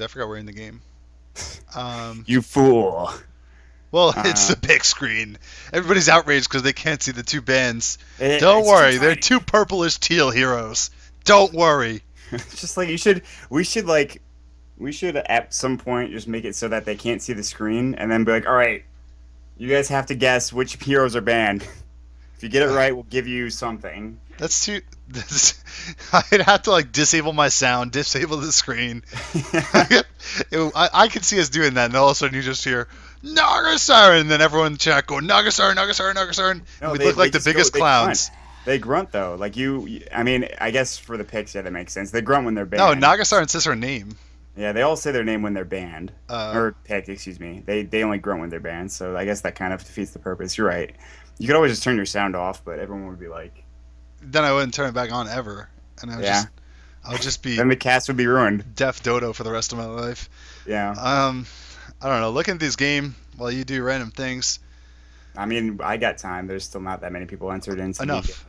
I forgot we're in the game. Um, You fool. well, it's Uh, the big screen. Everybody's outraged because they can't see the two bands. Don't it's too worry, they're tiny. two purplish teal heroes. Don't worry. It's just like you should. We should like. We should at some point just make it so that they can't see the screen, and then be like, "All right, you guys have to guess which heroes are banned. If you get it right, we'll give you something." That's too. I'd have to like disable my sound, disable the screen. I could see us doing that, and all of a sudden you just hear Nagasar, and then everyone in chat go Nagasar, Nagasar, Nagasar, and No, we'd look they like the just go. biggest They grunt. clowns. They grunt though. Like I mean, I guess for the picks, yeah, that makes sense. They grunt when they're No, banned. Nagasar insists her name. Yeah, they all say their name when they're banned Uh, or picked. Excuse me. They only grunt when they're banned. So I guess that kind of defeats the purpose. You're right. You could always just turn your sound off, but everyone would be like, then I wouldn't turn it back on ever, and yeah. I would just be Then the cast would be ruined. deaf dodo for the rest of my life. Yeah. I don't know. Looking at this game while you do random things, I mean, I got time. There's still not that many people entered into the. enough.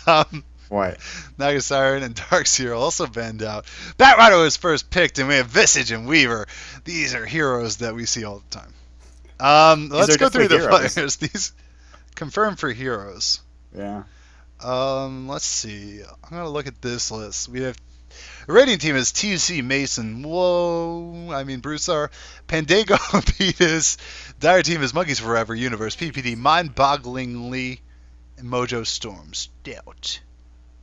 um, What? Nagasiren and Darkseer also banned out. Batrider was first picked, and we have Visage and Weaver. These are heroes that we see all the time. These Let's are go through definitely the heroes. players. These confirmed for heroes. Yeah. Let's see. I'm gonna look at this list. We have the rating team is TC Mason. Whoa, I mean Broussard, Pandago, Petus. Dire team is Monkeys Forever, Universe, PPD, Mind-bogglingly, and Mojo Storm. Stout.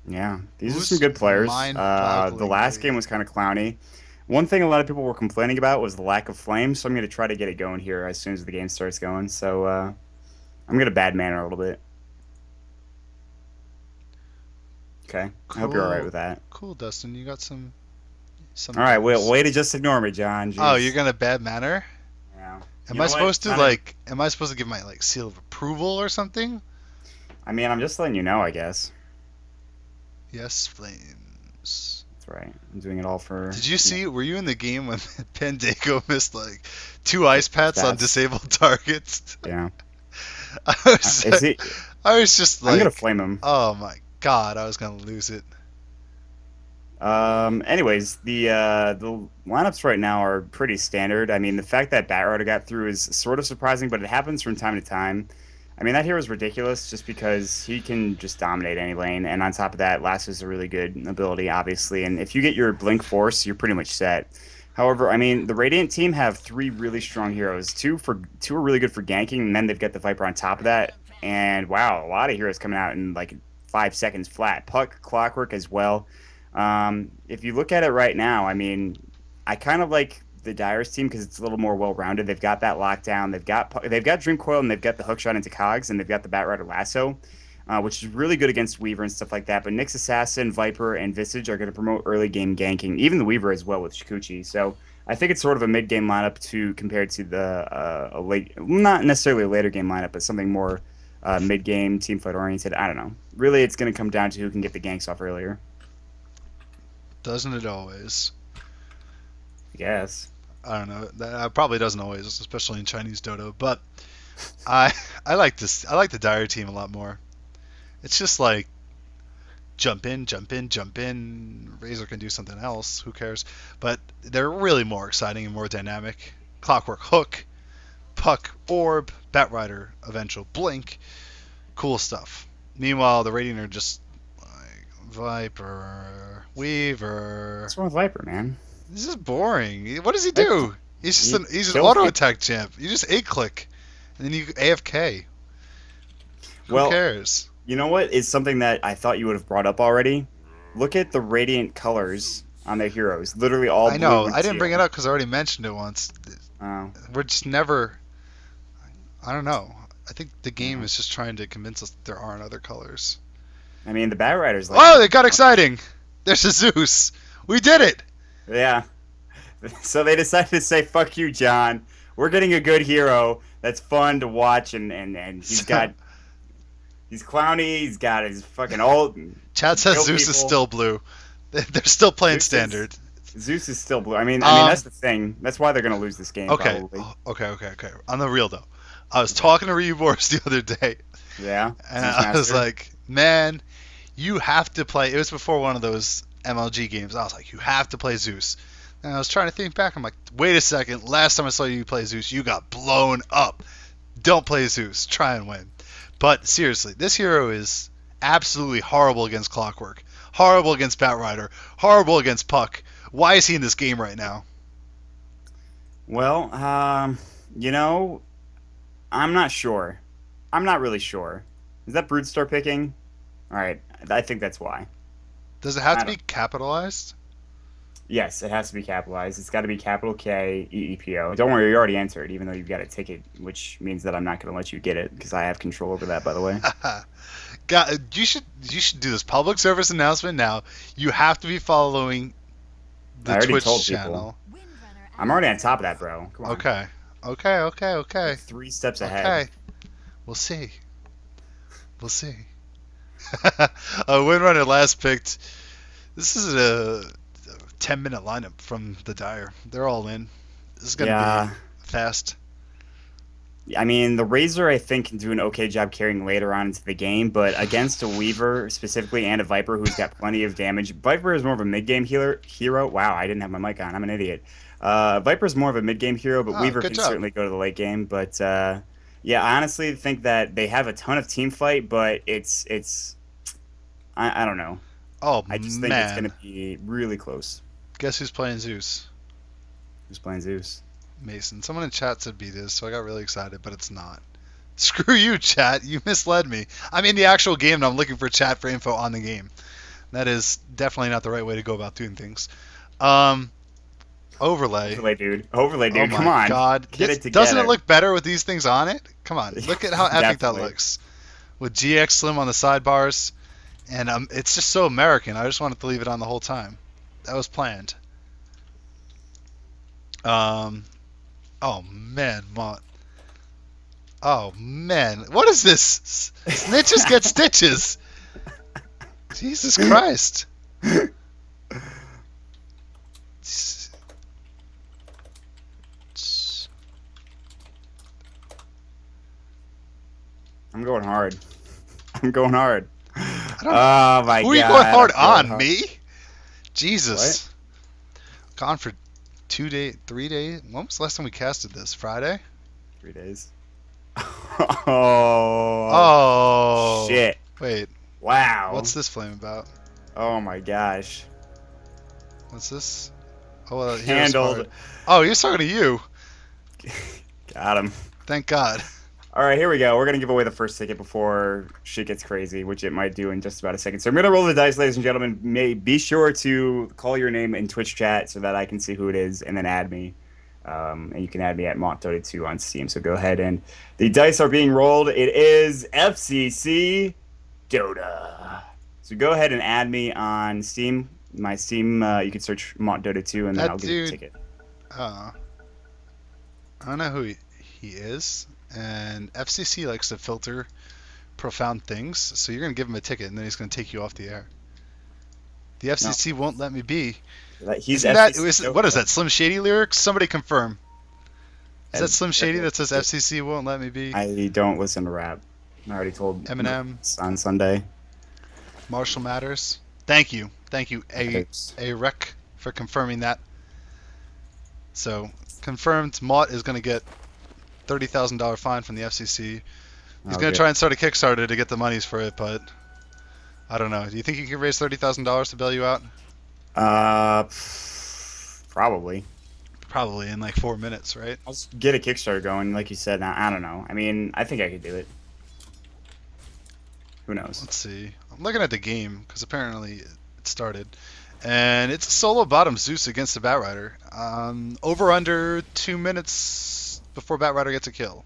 Yeah. These are some Who's good players. The last mind-bogglingly? game was kind of clowny. One thing a lot of people were complaining about was the lack of flame, so I'm going to try to get it going here as soon as the game starts going. So I'm going to bad manner a little bit. Okay. I hope you're all right Cool, with that. cool, Dustin. You got some All right. Well, moves. way to just ignore me, John. Oh, you're Jeez. gonna bad manner? Yeah. Am You I know what? supposed to Kind of. like? Am I supposed to give my like seal of approval or something? I mean, I'm just letting you know, I guess. Yes, flames. That's right. I'm doing it all for, Did you you know, see? Were you in the game when Pendago missed like two ice pats on stats. disabled targets? Yeah. I was, Is he? I was just I'm gonna like, flame him. oh my god, I was gonna lose it. Anyways, the lineups right now are pretty standard. I mean, the fact that Batrider got through is sort of surprising, but it happens from time to time. I mean, that hero is ridiculous just because he can just dominate any lane, and on top of that, Lasso is a really good ability, obviously. And if you get your Blink Force, you're pretty much set. However, I mean, the Radiant team have three really strong heroes. Two are really good for ganking, and then they've got the Viper on top of that. And wow, a lot of heroes coming out in like 5 seconds flat. Puck, Clockwork as well. If you look at it right now, I mean, I kind of like the Dyer's team because it's a little more well-rounded. They've got that lockdown. They've got Dream Coil and they've got the hookshot into Cogs and they've got the Batrider Lasso, which is really good against Weaver and stuff like that. But Nyx Assassin, Viper, and Visage are going to promote early game ganking, even the Weaver as well with Shikuchi. So I think it's sort of a mid-game lineup to compared to the a late, not necessarily a later game lineup, but something more mid-game team fight oriented. I don't know. Really, it's going to come down to who can get the ganks off earlier. Doesn't it always? I guess. I don't know. That probably doesn't always, especially in Chinese Dodo. But I I like this. I like the Dire team a lot more. It's just like jump in, jump in, jump in. Razor can do something else. Who cares? But they're really more exciting and more dynamic. Clockwork Hook, Puck, Orb, Batrider, Eventual Blink. Cool stuff. Meanwhile, the Radiant are just like Viper, Weaver. What's wrong with Viper, man? This is boring. What does he Viper, do? he He's an kills auto people. attack champ. You just A click, and then you AFK. Who Well, cares? you know what is something that I thought you would have brought up already? Look at the Radiant colors on their heroes. Literally all I know. blue and I didn't bring teal. it up because I already mentioned it once. Oh, We're just never. I don't know. I think the game yeah. is just trying to convince us that there aren't other colors. I mean, the Bat Riders like, Oh, it got exciting! There's a Zeus. We did it. yeah. So they decided to say, "Fuck you, John. We're getting a good hero that's fun to watch, and So, he's clowny. He's got his fucking ult. Chad says Kill Zeus is people. still blue. They're still playing Zeus is standard. Zeus is still blue. I mean Um. that's the thing. That's why they're gonna lose this game Okay. probably. Okay. On the real though, I was talking to Reborn the other day, Yeah, and Zeus I was Master. like, man, you have to play. It was before one of those MLG games, I was like, you have to play Zeus. And I was trying to think back. I'm like, wait a second. Last time I saw you play Zeus, you got blown up. Don't play Zeus. Try and win. But seriously, this hero is absolutely horrible against Clockwork. Horrible against Batrider. Horrible against Puck. Why is he in this game right now? Well, you know, I'm not sure. I'm not really sure. Is that Broodstar picking? All right, I think that's why. Does it have I to be don't. capitalized? Yes, it has to be capitalized. It's got to be capital K EEPO. Don't worry, you already entered, even though you've got a ticket, which means that I'm not going to let you get it because I have control over that, by the way. God, you should do this public service announcement now. You have to be following I the already Twitch told people. channel. I'm already on top of that, bro. Come on. Okay. Okay. 3 steps ahead. Okay. We'll see. We'll see. Windrunner last picked. This is a 10-minute lineup from the Dire. They're all in. This is going to Yeah. be fast. I mean, the Razor, I think, can do an okay job carrying later on into the game, but against a Weaver specifically and a Viper who's got plenty of damage. Viper is more of a mid-game hero. Wow, I didn't have my mic on. I'm an idiot. Viper is more of a mid-game hero, but Oh, Weaver good can job. certainly go to the late game. But yeah, I honestly think that they have a ton of team fight, but I don't know. Oh, I just think it's going man. to be really close. Guess who's playing Zeus? Who's playing Zeus? Mason. Someone in chat said beat this, so I got really excited, but it's not. Screw you, chat. You misled me. I'm in the actual game and I'm looking for chat for info on the game. That is definitely not the right way to go about doing things. Overlay. Overlay, dude. Oh Come my on. god. Get it together. Doesn't it look better with these things on it? Come on. Look at how epic that Definitely. looks. With GX Slim on the sidebars. And it's just so American. I just wanted to leave it on the whole time. That was planned. Oh man, Mont. Oh man, what is this? Snitches get stitches. Jesus Christ. I'm going hard. I'm going hard. I don't, Oh my who are you god. going hard I'm going on? Me? Jesus. Gone for 2 days, 3 days. When was the last time we casted this? Friday? 3 days. Oh. Shit. Wait. Wow. What's this flame about? Oh my gosh. What's this? Oh, well, here's Handled. hard. Oh, he was talking to you. Got him. Thank God. All right, here we go. We're going to give away the first ticket before shit gets crazy, which it might do in just about a second. So I'm going to roll the dice, ladies and gentlemen. Be sure to call your name in Twitch chat so that I can see who it is and then add me. And you can add me at MontDota2 on Steam. So go ahead and the dice are being rolled. It is FCC Dota. So go ahead and add me on Steam. My Steam, you can search MontDota2 and then That I'll give you a dude- ticket. I don't know who he is. And FCC likes to filter profound things. So you're going to give him a ticket and then he's going to take you off the air. The FCC won't let me be. He's Isn't that, FCC what is Dota. that, Slim Shady lyrics? Somebody confirm. Is that As- Slim Shady that says FCC won't let me be? I don't listen to rap. I already told Eminem. on Sunday. Marshall Matters. Thank you. A rec for confirming that. So, confirmed, Mott is going to get $30,000 fine from the FCC. He's going to try and start a Kickstarter to get the monies for it, but I don't know. Do you think you can raise $30,000 to bail you out? Probably. Probably in like 4 minutes, right? I'll just get a Kickstarter going, like you said. I don't know. I mean, I think I could do it. Who knows? Let's see. I'm looking at the game because apparently it started. And it's a solo bottom Zeus against the Batrider. Over under 2 minutes before Batrider gets a kill.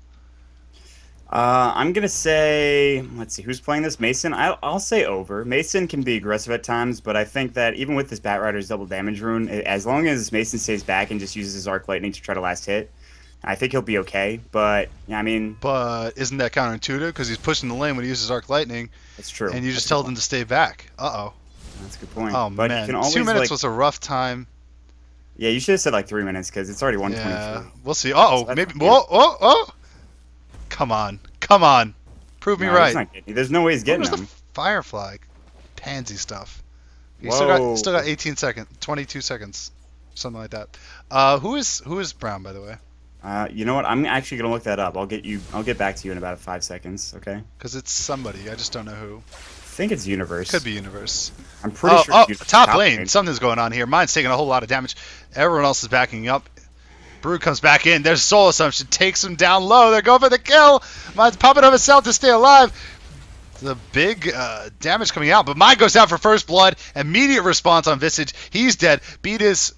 I'm gonna say, let's see, who's playing this? Mason. I'll say over. Mason can be aggressive at times, but I think that even with this Batrider's double damage rune, as long as Mason stays back and just uses his arc lightning to try to last hit, I think he'll be okay. But yeah, I mean, But isn't that counterintuitive? Because he's pushing the lane when he uses arc lightning, that's true. and you just That's a told good him to stay back. Uh-oh. That's a good point. Oh, but man. you can always, 2 minutes like, was a rough time. yeah, you should have said like 3 minutes because it's already 1:23. Yeah, we'll see. Uh-oh, So that's maybe. not good. Whoa. Come on. Prove me No, right. he's not getting, there's no way he's getting Where's him. the Firefly? Pansy stuff. He still got Whoa. 18 seconds, 22 seconds, something like that. Who is Brown, by the way? You know what? I'm actually gonna look that up. I'll get back to you in about 5 seconds. Okay. Because it's somebody. I just don't know who. I think it's Universe. Could be Universe. I'm pretty sure Oh, it's Universe. top lane. Something's going on here. Mine's taking a whole lot of damage. Everyone else is backing up. Brood comes back in. There's Soul Assumption. Takes him down low. They're going for the kill. Mine's popping up himself to stay alive. The big damage coming out. But mine goes down for first blood. Immediate response on Visage. He's dead. Beatus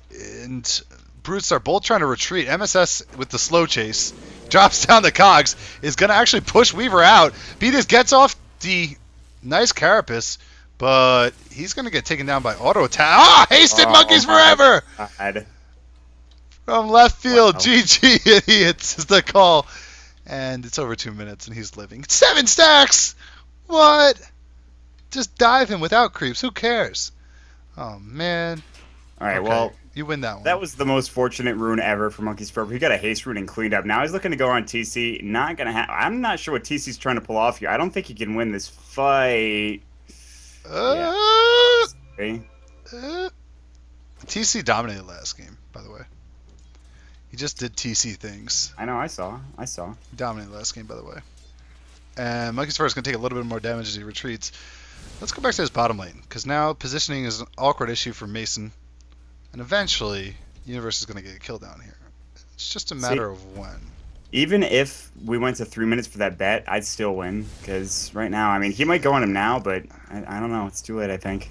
and Brutes are both trying to retreat. MSS with the slow chase. Drops down the cogs. Is going to actually push Weaver out. Beatus gets off the nice Carapace. But he's going to get taken down by auto attack. Ah! Hasted Monkeys forever! God. From left field, Wow. GG idiots is the call. And it's over 2 minutes and he's living. 7 stacks! What? Just dive him without creeps. Who cares? Oh, man. All right, Okay, well, you win that one. that was the most fortunate rune ever for Monkeys Forever. He got a haste rune and cleaned up. Now he's looking to go on TC. Not gonna I'm not sure what TC's trying to pull off here. I don't think he can win this fight. Uh, Okay. TC dominated last game, by the way. He just did TC things. I know. I saw. He dominated last game, by the way. And Monkey's Fur is going to take a little bit more damage as he retreats. Let's go back to his bottom lane, because now positioning is an awkward issue for Mason. And eventually, Universe is going to get a kill down here. It's just a matter of when. Even if we went to 3 minutes for that bet, I'd still win. Because right now, I mean, he might go on him now, but I don't know. It's too late, I think.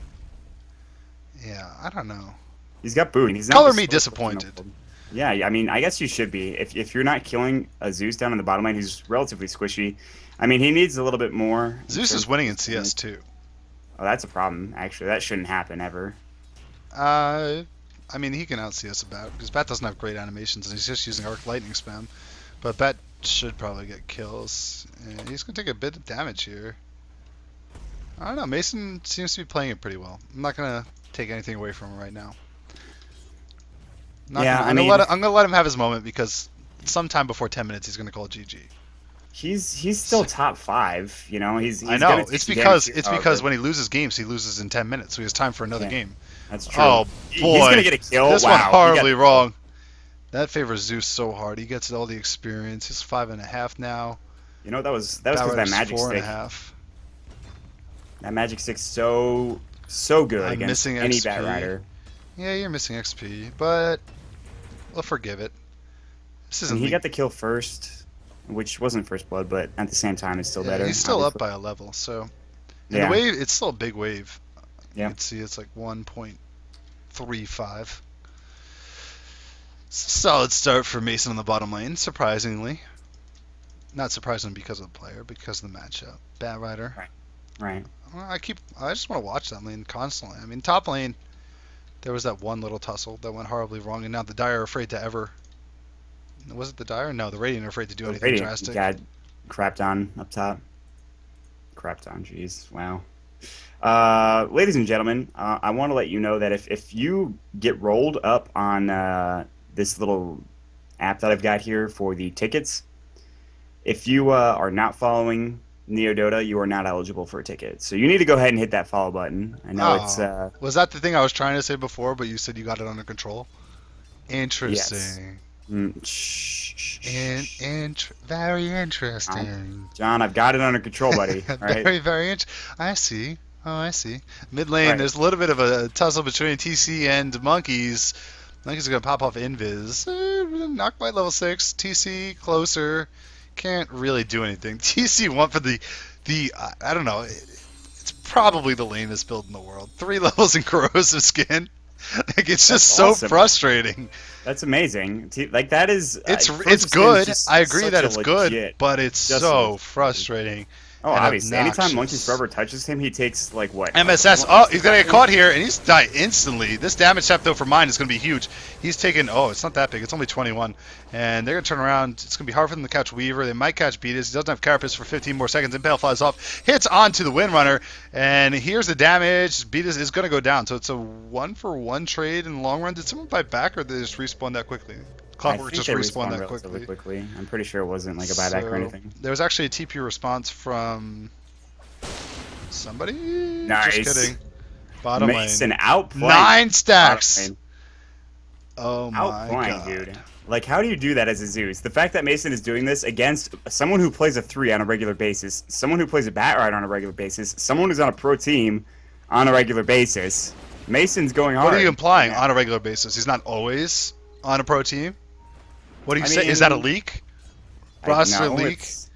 Yeah, I don't know. He's got boot. He's not Color the me slowest disappointed. person in the world. Yeah, I mean, I guess you should be. If you're not killing a Zeus down in the bottom lane, who's relatively squishy, I mean, he needs a little bit more. Zeus is winning in CS too. Oh, that's a problem, actually. That shouldn't happen ever. I mean, he can out CS a Bat, because Bat doesn't have great animations, and he's just using Arc Lightning spam. But Bat should probably get kills. And he's going to take a bit of damage here. I don't know. Mason seems to be playing it pretty well. I'm not going to take anything away from him right now. I'm gonna let him have his moment, because sometime before 10 minutes he's gonna call GG. He's still top 5, you know. He's I know. gonna It's take because damage, when he loses games, he loses in 10 minutes, so he has time for another game. That's true. Oh boy, He's gonna get a kill. This wow, one horribly he got- wrong. That favors Zeus so hard. He gets all the experience. He's 5.5 now. You know, that was because that Rider's magic stick. 4.5. That magic stick's so good I'm against missing any XP. Bat Rider. Yeah, you're missing XP, but we'll forgive it. This isn't. And he got the kill first, which wasn't first blood, but at the same time, it's still better. He's still up obviously. by a level, so. And Yeah. the wave, it's still a big wave. Yeah. You can see it's like 1.35. Solid start for Mason on the bottom lane, surprisingly. Not surprising because of the player, because of the matchup. Bat Rider. Right. I just want to watch that lane constantly. I mean, top lane, there was that one little tussle that went horribly wrong, and now the Dire are afraid to ever. Was it the Dire? No, the Radiant are afraid to do anything Radiant drastic. got crapped on up top. Crapped on, jeez, wow. Ladies and gentlemen, I want to let you know that if you get rolled up on this little app that I've got here for the tickets, if you are not following Neo Dota, you are not eligible for a ticket. So you need to go ahead and hit that follow button. I know it's Was that the thing I was trying to say before, but you said you got it under control? Interesting. Very interesting. John, I've got it under control, buddy. All right. Very interesting. I see. Oh, I see. Mid lane, Right. there's a little bit of a tussle between TC and Monkeys. Monkeys are going to pop off Invis. Not quite level 6. TC closer. Can't really do anything. TC went for the I don't know. It's probably the lamest build in the world. 3 levels in corrosive skin. Like, it's just That's so awesome. frustrating. That's amazing. Like that is. It's Corrosive Skin good. is just I agree such that a it's good, legit- but it's just so legit. frustrating. Oh, and obviously. Anytime obnoxious. Monkeys Forever touches him, he takes like what? MSS. Oh, he's gonna get caught here, and he's died instantly. This damage step though for mine is gonna be huge. He's taken. Oh, it's not that big. It's only 21, and they're gonna turn around. It's gonna be hard for them to catch Weaver. They might catch Beatus. He doesn't have Carapace for 15 more seconds. Impale flies off, hits onto the Windrunner, and here's the damage. Beatus is gonna go down. So it's a 1-for-1 trade in the long run. Did someone buy back, or did they just respawn that quickly? Clockwork just respawned that relatively quickly. quickly. I'm pretty sure it wasn't like a buyback or anything. There was actually a TP response from somebody. Nice. Just kidding. Bottom Mason lane. outplaying. 9 Bottom stacks. lane. Oh my Outplaying, god. dude. Like, how do you do that as a Zeus? The fact that Mason is doing this against someone who plays a 3 on a regular basis, someone who plays a bat ride on a regular basis, someone who's on a pro team on a regular basis. Mason's going What are you hard. implying? Yeah. On a regular basis? He's not always on a pro team? What do you I say? Is that a mean, leak? I Roster know leak? it's.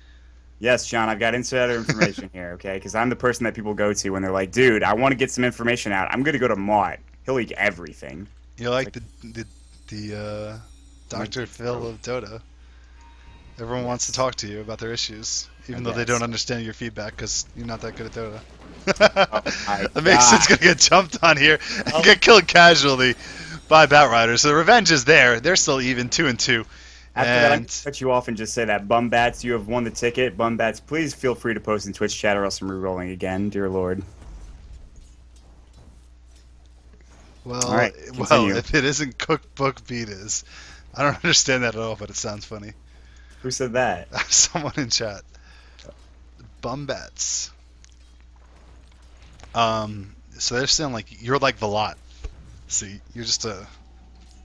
Yes, John, I've got insider information here, okay? Because I'm the person that people go to when they're like, dude, I want to get some information out. I'm going to go to Mott. He'll leak everything. You're It's like like, the like, Dr. Phil of Dota. Everyone wants to yes, talk to you about their issues, I even though they don't guess. understand your feedback because you're not that good at Dota. Oh, my That makes sense. God. Gonna get jumped on here and Oh. get killed casually by Batrider. So the revenge is there. They're still even 2-2. After that, I'm going And to cut you off and just say that Bumbats, you have won the ticket. Bumbats, please feel free to post in Twitch chat or else I'm re-rolling again, dear Lord. well, All right, well, continue. if it isn't cookbook beat is, I don't understand that at all, but it sounds funny. Who said that? Someone in chat. Bumbats. So they're saying like you're like Velat. See, you're just a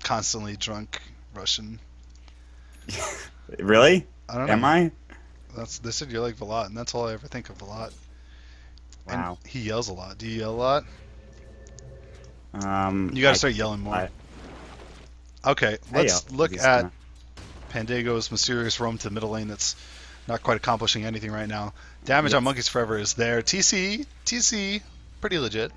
constantly drunk Russian. Really? I don't Am know. I? They said you're like Velat, and that's all I ever think of Velat. And Wow. he yells a lot. Do you yell a lot? You I gotta start yelling more. I- Okay, I let's yell. look Just at gonna- Pandago's mysterious roam to middle lane that's not quite accomplishing anything right now. Damage on Yes. Monkeys Forever is there. TC, pretty legit.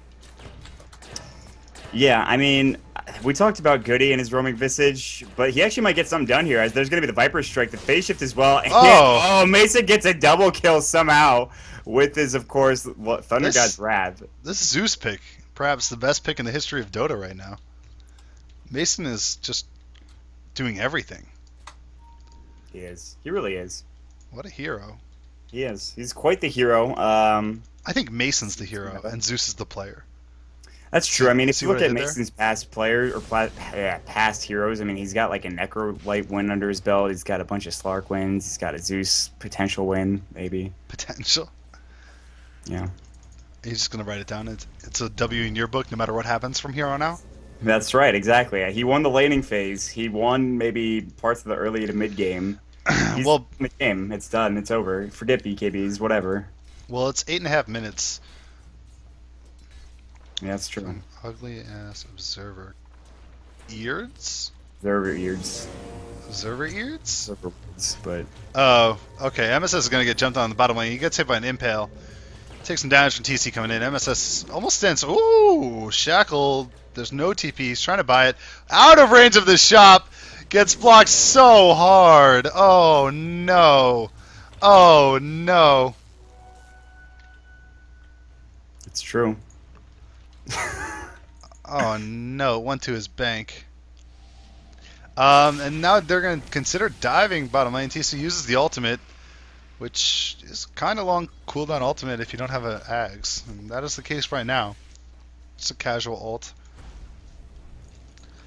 Yeah, I mean, we talked about Goody and his roaming visage, but he actually might get something done here as there's going to be the Viper Strike, the phase shift as well. And, Oh. oh, Mason gets a double kill somehow with his, of course, Thunder This- God's Wrath. This Zeus pick, perhaps the best pick in the history of Dota right now. Mason is just doing everything. He is. He really is. What a hero. He is. He's quite the hero. I think Mason's the hero and Zeus is the player. That's true. I mean, if See you what look I at did there? Mason's past players or past heroes, I mean, he's got like a Necro Light win under his belt. He's got a bunch of Slark wins. He's got a Zeus potential win, maybe. Potential. Yeah. He's just gonna write it down. It's a W in your book, no matter what happens from here on out. That's right, exactly. He won the laning phase. He won maybe parts of the early to mid game. He's Well, in the game. It's done. It's over. Forget BKBs. Whatever. well, it's 8.5 minutes. Yeah, that's true. Some ugly ass observer ears. Observer ears. Observer ears. Observer words, but Oh, okay. MSS is gonna get jumped on the bottom lane. He gets hit by an impale. Takes some damage from TC coming in. MSS almost stands. Ooh, shackled. There's no TP. He's trying to buy it. Out of range of the shop. Gets blocked so hard. Oh no. Oh no. it's true. Oh no. Went to his bank. And now they're going to consider diving bottom lane. TC uses the ultimate, which is kind of long cooldown ultimate if you don't have an Ags. And that is the case right now. It's a casual ult.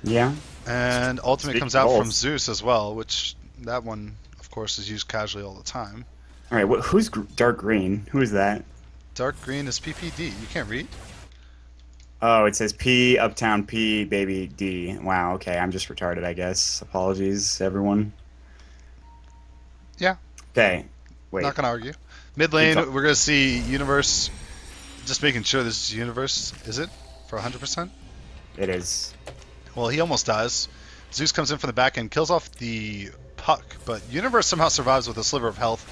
Yeah. And ultimate Speaking comes of out from ults. Zeus as well, which that one, of course, is used casually all the time. All right. Who's dark green? Who is that? Dark green is PPD. You can't read? Oh, it says P Uptown P baby D. Wow. Okay, I'm just retarded, I guess. Apologies, everyone. Yeah. Okay. Wait. Not going to argue. Mid lane, talk- we're going to see Universe. Just making sure this is Universe. Is it? For 100%? It is. Well, he almost dies. Zeus comes in from the back end, kills off the puck, but Universe somehow survives with a sliver of health.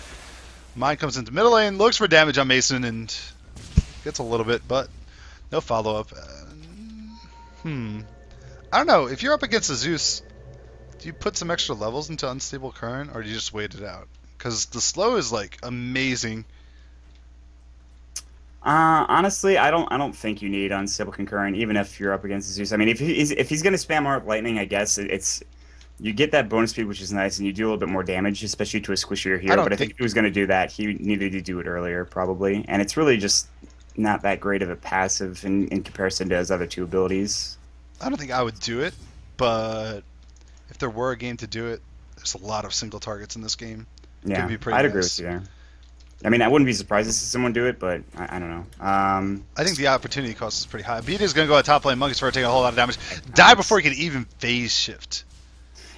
Mine comes into middle lane, looks for damage on Mason, and gets a little bit, but no follow-up. I don't know. If you're up against a Zeus, do you put some extra levels into Unstable Current, or do you just wait it out? Because the slow is, like, amazing. Honestly, I don't think you need unstable concurrent, even if you're up against Zeus. I mean, if he's gonna spam Arc Lightning, I guess it's you get that bonus speed, which is nice, and you do a little bit more damage, especially to a squishier hero. don't But I think think- if he was gonna do that, he needed to do it earlier, probably. And it's really just not that great of a passive in comparison to his other two abilities. I don't think I would do it, but if there were a game to do it, there's a lot of single targets in this game. Yeah, be pretty I'd agree nice. with you there. I mean, I wouldn't be surprised to see someone do it, but I don't know. I think the opportunity cost is pretty high. Beta is going to go at top lane. Monkey's for taking a whole lot of damage. Die Nice. before he can even phase shift.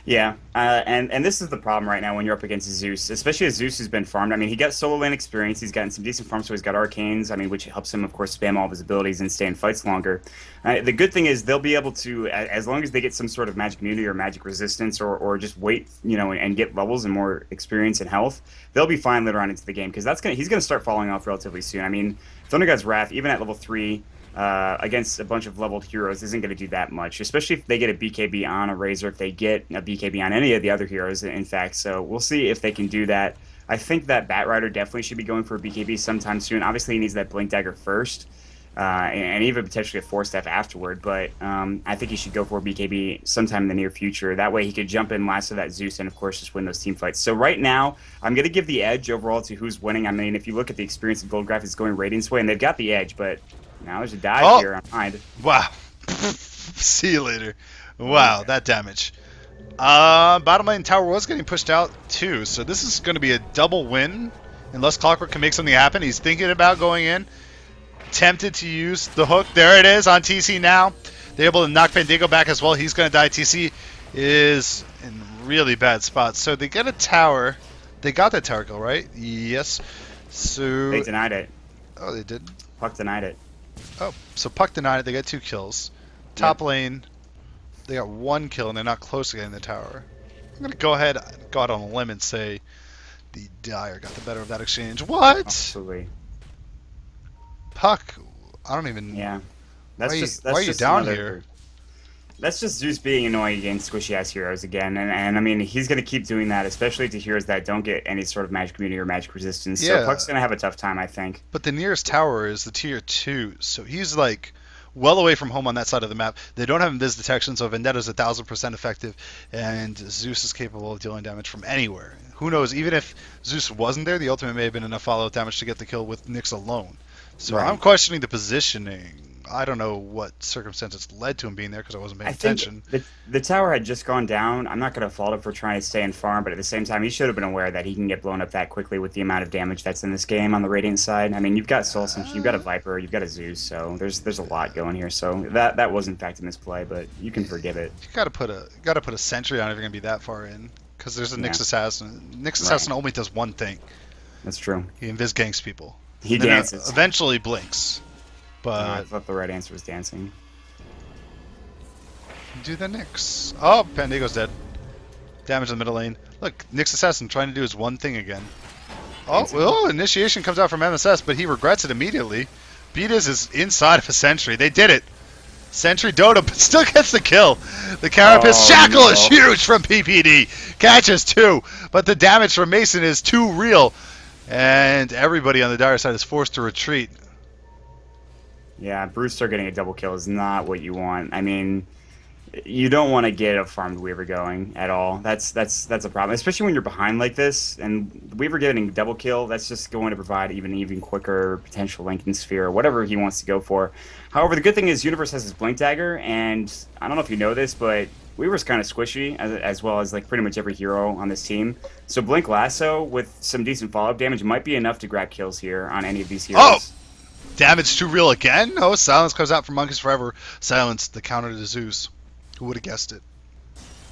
Yeah, and this is the problem right now when you're up against Zeus, especially as Zeus has been farmed. I mean, he got solo lane experience. He's gotten some decent farms, so he's got arcanes. I mean, which helps him, of course, spam all of his abilities and stay in fights longer. The good thing is they'll be able to, as long as they get some sort of magic immunity or magic resistance, or just wait, and get levels and more experience and health, they'll be fine later on into the game because he's gonna start falling off relatively soon. I mean, Thunder God's Wrath, even at level 3. Against a bunch of leveled heroes isn't going to do that much, especially if they get a BKB on a Razor, if they get a BKB on any of the other heroes, in fact. So we'll see if they can do that. I think that Bat Rider definitely should be going for a BKB sometime soon. Obviously, he needs that Blink Dagger first, and even potentially a Force Staff afterward. But I think he should go for a BKB sometime in the near future. That way he could jump in, lasso that Zeus, and of course just win those team fights. So right now, I'm going to give the edge overall to who's winning. I mean, if you look at the experience of Gold Graph, it's going Radiant's way, and they've got the edge, but now there's a dive here on Hind. Wow. See you later. Wow, that damage. Bottom lane tower was getting pushed out too, so this is going to be a double win. Unless Clockwork can make something happen. He's thinking about going in. Tempted to use the hook. There it is on TC now. They're able to knock Fandango back as well. He's going to die. TC is in really bad spots. So they get a tower. They got that tower kill, right? Yes. So They denied it. Oh, they did? Puck denied it. Oh, so Puck denied it. They got 2 kills. Top lane, they got 1 kill, and they're not close to getting the tower. I'm going to go out on a limb and say the Dire got the better of that exchange. What? Absolutely. Puck, I don't even... Yeah. Why are you down here? That's just Zeus being annoying against squishy-ass heroes again. And I mean, he's going to keep doing that, especially to heroes that don't get any sort of magic immunity or magic resistance. Yeah. So Puck's going to have a tough time, I think. But the nearest tower is the tier 2, so he's like well away from home on that side of the map. They don't have invis detection, so Vendetta's 1000% effective, and Zeus is capable of dealing damage from anywhere. Who knows, even if Zeus wasn't there, the ultimate may have been enough follow-up damage to get the kill with Nyx alone. So Right. I'm questioning the positioning. I don't know what circumstances led to him being there because I wasn't paying attention. The tower had just gone down. I'm not going to fault him for trying to stay and farm, but at the same time, he should have been aware that he can get blown up that quickly with the amount of damage that's in this game on the Radiant side. I mean, you've got Soul Ascension, you've got a Viper, you've got a Zeus, so there's a lot going here. So that was in fact a misplay, but you can forgive it. You gotta put a sentry on if you're gonna be that far in, because there's a Nyx assassin. Nyx assassin only does one thing. That's true. He invis ganks people. He And then dances. eventually blinks. I But thought the right answer was dancing. do the Nyx. Oh, Pandago's dead. Damage in the middle lane. Look, Nyx assassin trying to do his one thing again. Oh, well, initiation comes out from MSS, but he regrets it immediately. Beatus is inside of a sentry. They did it. Sentry Dota, but still gets the kill. The Carapace Shackle is huge from PPD. Catches 2, but the damage from Mason is too real. And everybody on the Dire side is forced to retreat. Yeah, Brewster getting a double kill is not what you want. I mean, you don't want to get a farmed Weaver going at all. That's a problem, especially when you're behind like this. And Weaver getting double kill, that's just going to provide even quicker potential Lincoln Sphere or whatever he wants to go for. However, the good thing is Universe has his Blink Dagger, and I don't know if you know this, but Weaver's kind of squishy, as well as like pretty much every hero on this team. So Blink Lasso with some decent follow-up damage might be enough to grab kills here on any of these heroes. Oh! Damage too real again? No, silence comes out from Monkeys Forever. Silence, the counter to Zeus. Who would have guessed it?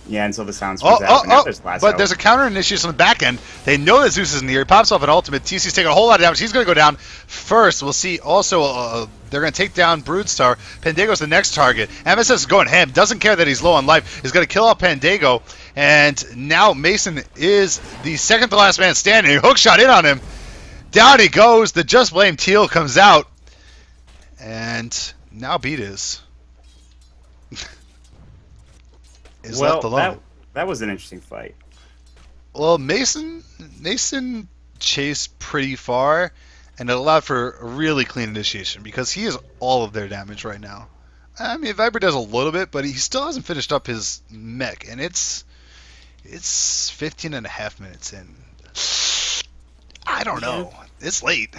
Yeah, until the sounds comes out. But now there's Lasso. But there's a counter initiation on the back end. They know that Zeus is near. He pops off an ultimate. TC's taking a whole lot of damage. He's going to go down first. We'll see also they're going to take down Broodstar. Pandago's the next target. MSS is going ham. Doesn't care that he's low on life. He's going to kill off Pandago. And now Mason is the second to last man standing. Hookshot in on him. Down he goes. The Just Blame Teal comes out. And now Beat is left alone. That was an interesting fight. Well, Mason chased pretty far, and it allowed for a really clean initiation because he is all of their damage right now. I mean, Viper does a little bit, but he still hasn't finished up his mech, and it's 15 and a half minutes in. I don't know. It's late.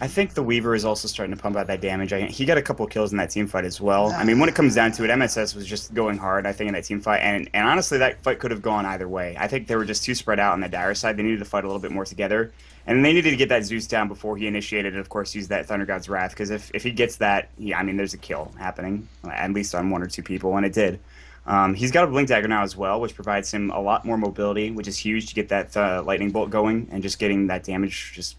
I think the Weaver is also starting to pump out that damage. He got a couple kills in that team fight as well. I mean, when it comes down to it, MSS was just going hard, I think, in that team fight. And honestly, that fight could have gone either way. I think they were just too spread out on the Dire side. They needed to fight a little bit more together. And they needed to get that Zeus down before he initiated and, of course, use that Thunder God's Wrath. Because if he gets that, yeah, I mean, there's a kill happening, at least on one or two people, and it did. He's got a Blink Dagger now as well, which provides him a lot more mobility, which is huge to get that Lightning Bolt going and just getting that damage just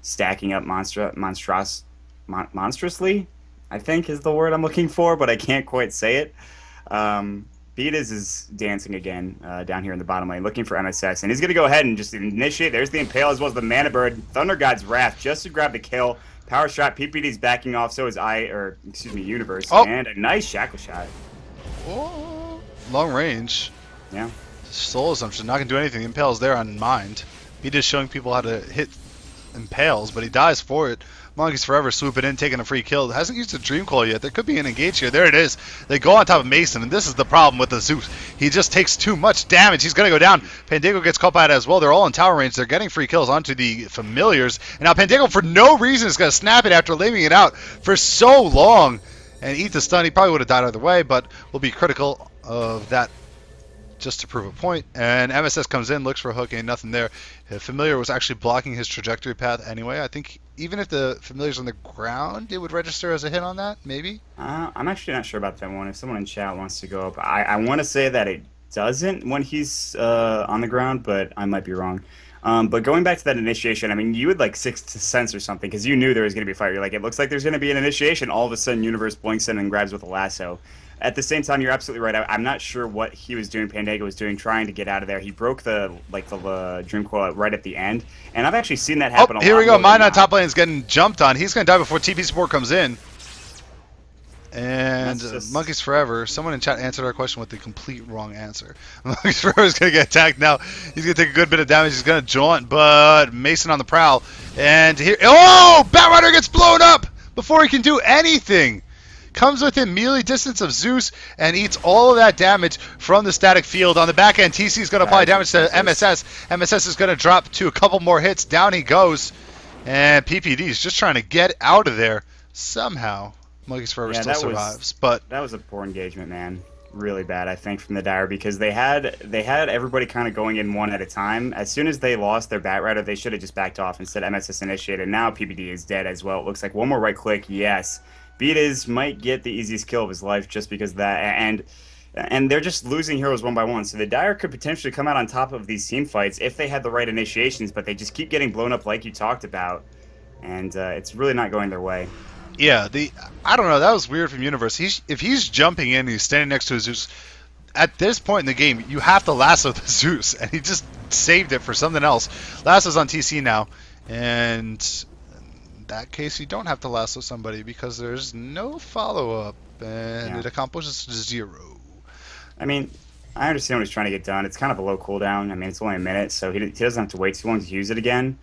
stacking up monstrously, I think is the word I'm looking for, but I can't quite say it. Beatus is dancing again down here in the bottom lane, looking for MSS, and he's going to go ahead and just initiate. There's the Impale as well as the Mana Bird. Thunder God's Wrath just to grab the kill. Power shot, PPD's backing off, so is Universe, and a nice Shackle shot. Oh, long range. Yeah. Soul Assumption, not going to do anything. Impale's there on Mind. Beatus showing people how to hit Impales, but he dies for it. Monkeys Forever swooping in, taking a free kill. Hasn't used a Dream Coil yet. There could be an engage here. There it is. They go on top of Mason, and this is the problem with the Zeus. He just takes too much damage. He's going to go down. Pandago gets caught by it as well. They're all in tower range. They're getting free kills onto the Familiars. And now Pandago, for no reason, is going to snap it after leaving it out for so long and eat the stun. He probably would have died either way, but we'll be critical of that just to prove a point. And MSS comes in, looks for a hook, ain't nothing there. Familiar was actually blocking his trajectory path anyway. I think even if the Familiar's on the ground, it would register as a hit on that, maybe? I'm actually not sure about that one. If someone in chat wants to go up, I want to say that it doesn't when he's on the ground, but I might be wrong. But going back to that initiation, I mean, you would like Sixth Sense or something, because you knew there was going to be a fight. You're like, it looks like there's going to be an initiation. All of a sudden, Universe blinks in and grabs with a lasso. At the same time, you're absolutely right. I'm not sure what he was doing, Pandago was doing, trying to get out of there. He broke the Dream Coil right at the end, and I've actually seen that happen a lot. Here we go. Mine on top lane is getting jumped on. He's going to die before TP support comes in. And Monkeys Forever, someone in chat answered our question with the complete wrong answer. Monkeys Forever is going to get attacked now. He's going to take a good bit of damage. He's going to jaunt, but Mason on the prowl. And here, oh! Batrider gets blown up before he can do anything. Comes within melee distance of Zeus and eats all of that damage from the static field. On the back end, TC is going to apply damage to MSS. MSS is going to drop to a couple more hits. Down he goes. And PPD is just trying to get out of there somehow. Monkeys Forever still survives. But that was a poor engagement, man. Really bad, I think, from the Dire, because they had everybody kind of going in one at a time. As soon as they lost their Batrider, they should have just backed off. Instead, MSS initiated. Now PPD is dead as well. It looks like one more right click. Yes. Beatus might get the easiest kill of his life just because of that, and they're just losing heroes one by one. So the Dire could potentially come out on top of these team fights if they had the right initiations, but they just keep getting blown up like you talked about, and it's really not going their way. Yeah, I don't know. That was weird from Universe. If he's jumping in, he's standing next to a Zeus. At this point in the game, you have to lasso the Zeus, and he just saved it for something else. Lasso's on TC now, and in that case, you don't have to lasso somebody because there's no follow-up, and it accomplishes 0. I mean, I understand what he's trying to get done. It's kind of a low cooldown. I mean, it's only a minute, so he doesn't have to wait too long to use it again.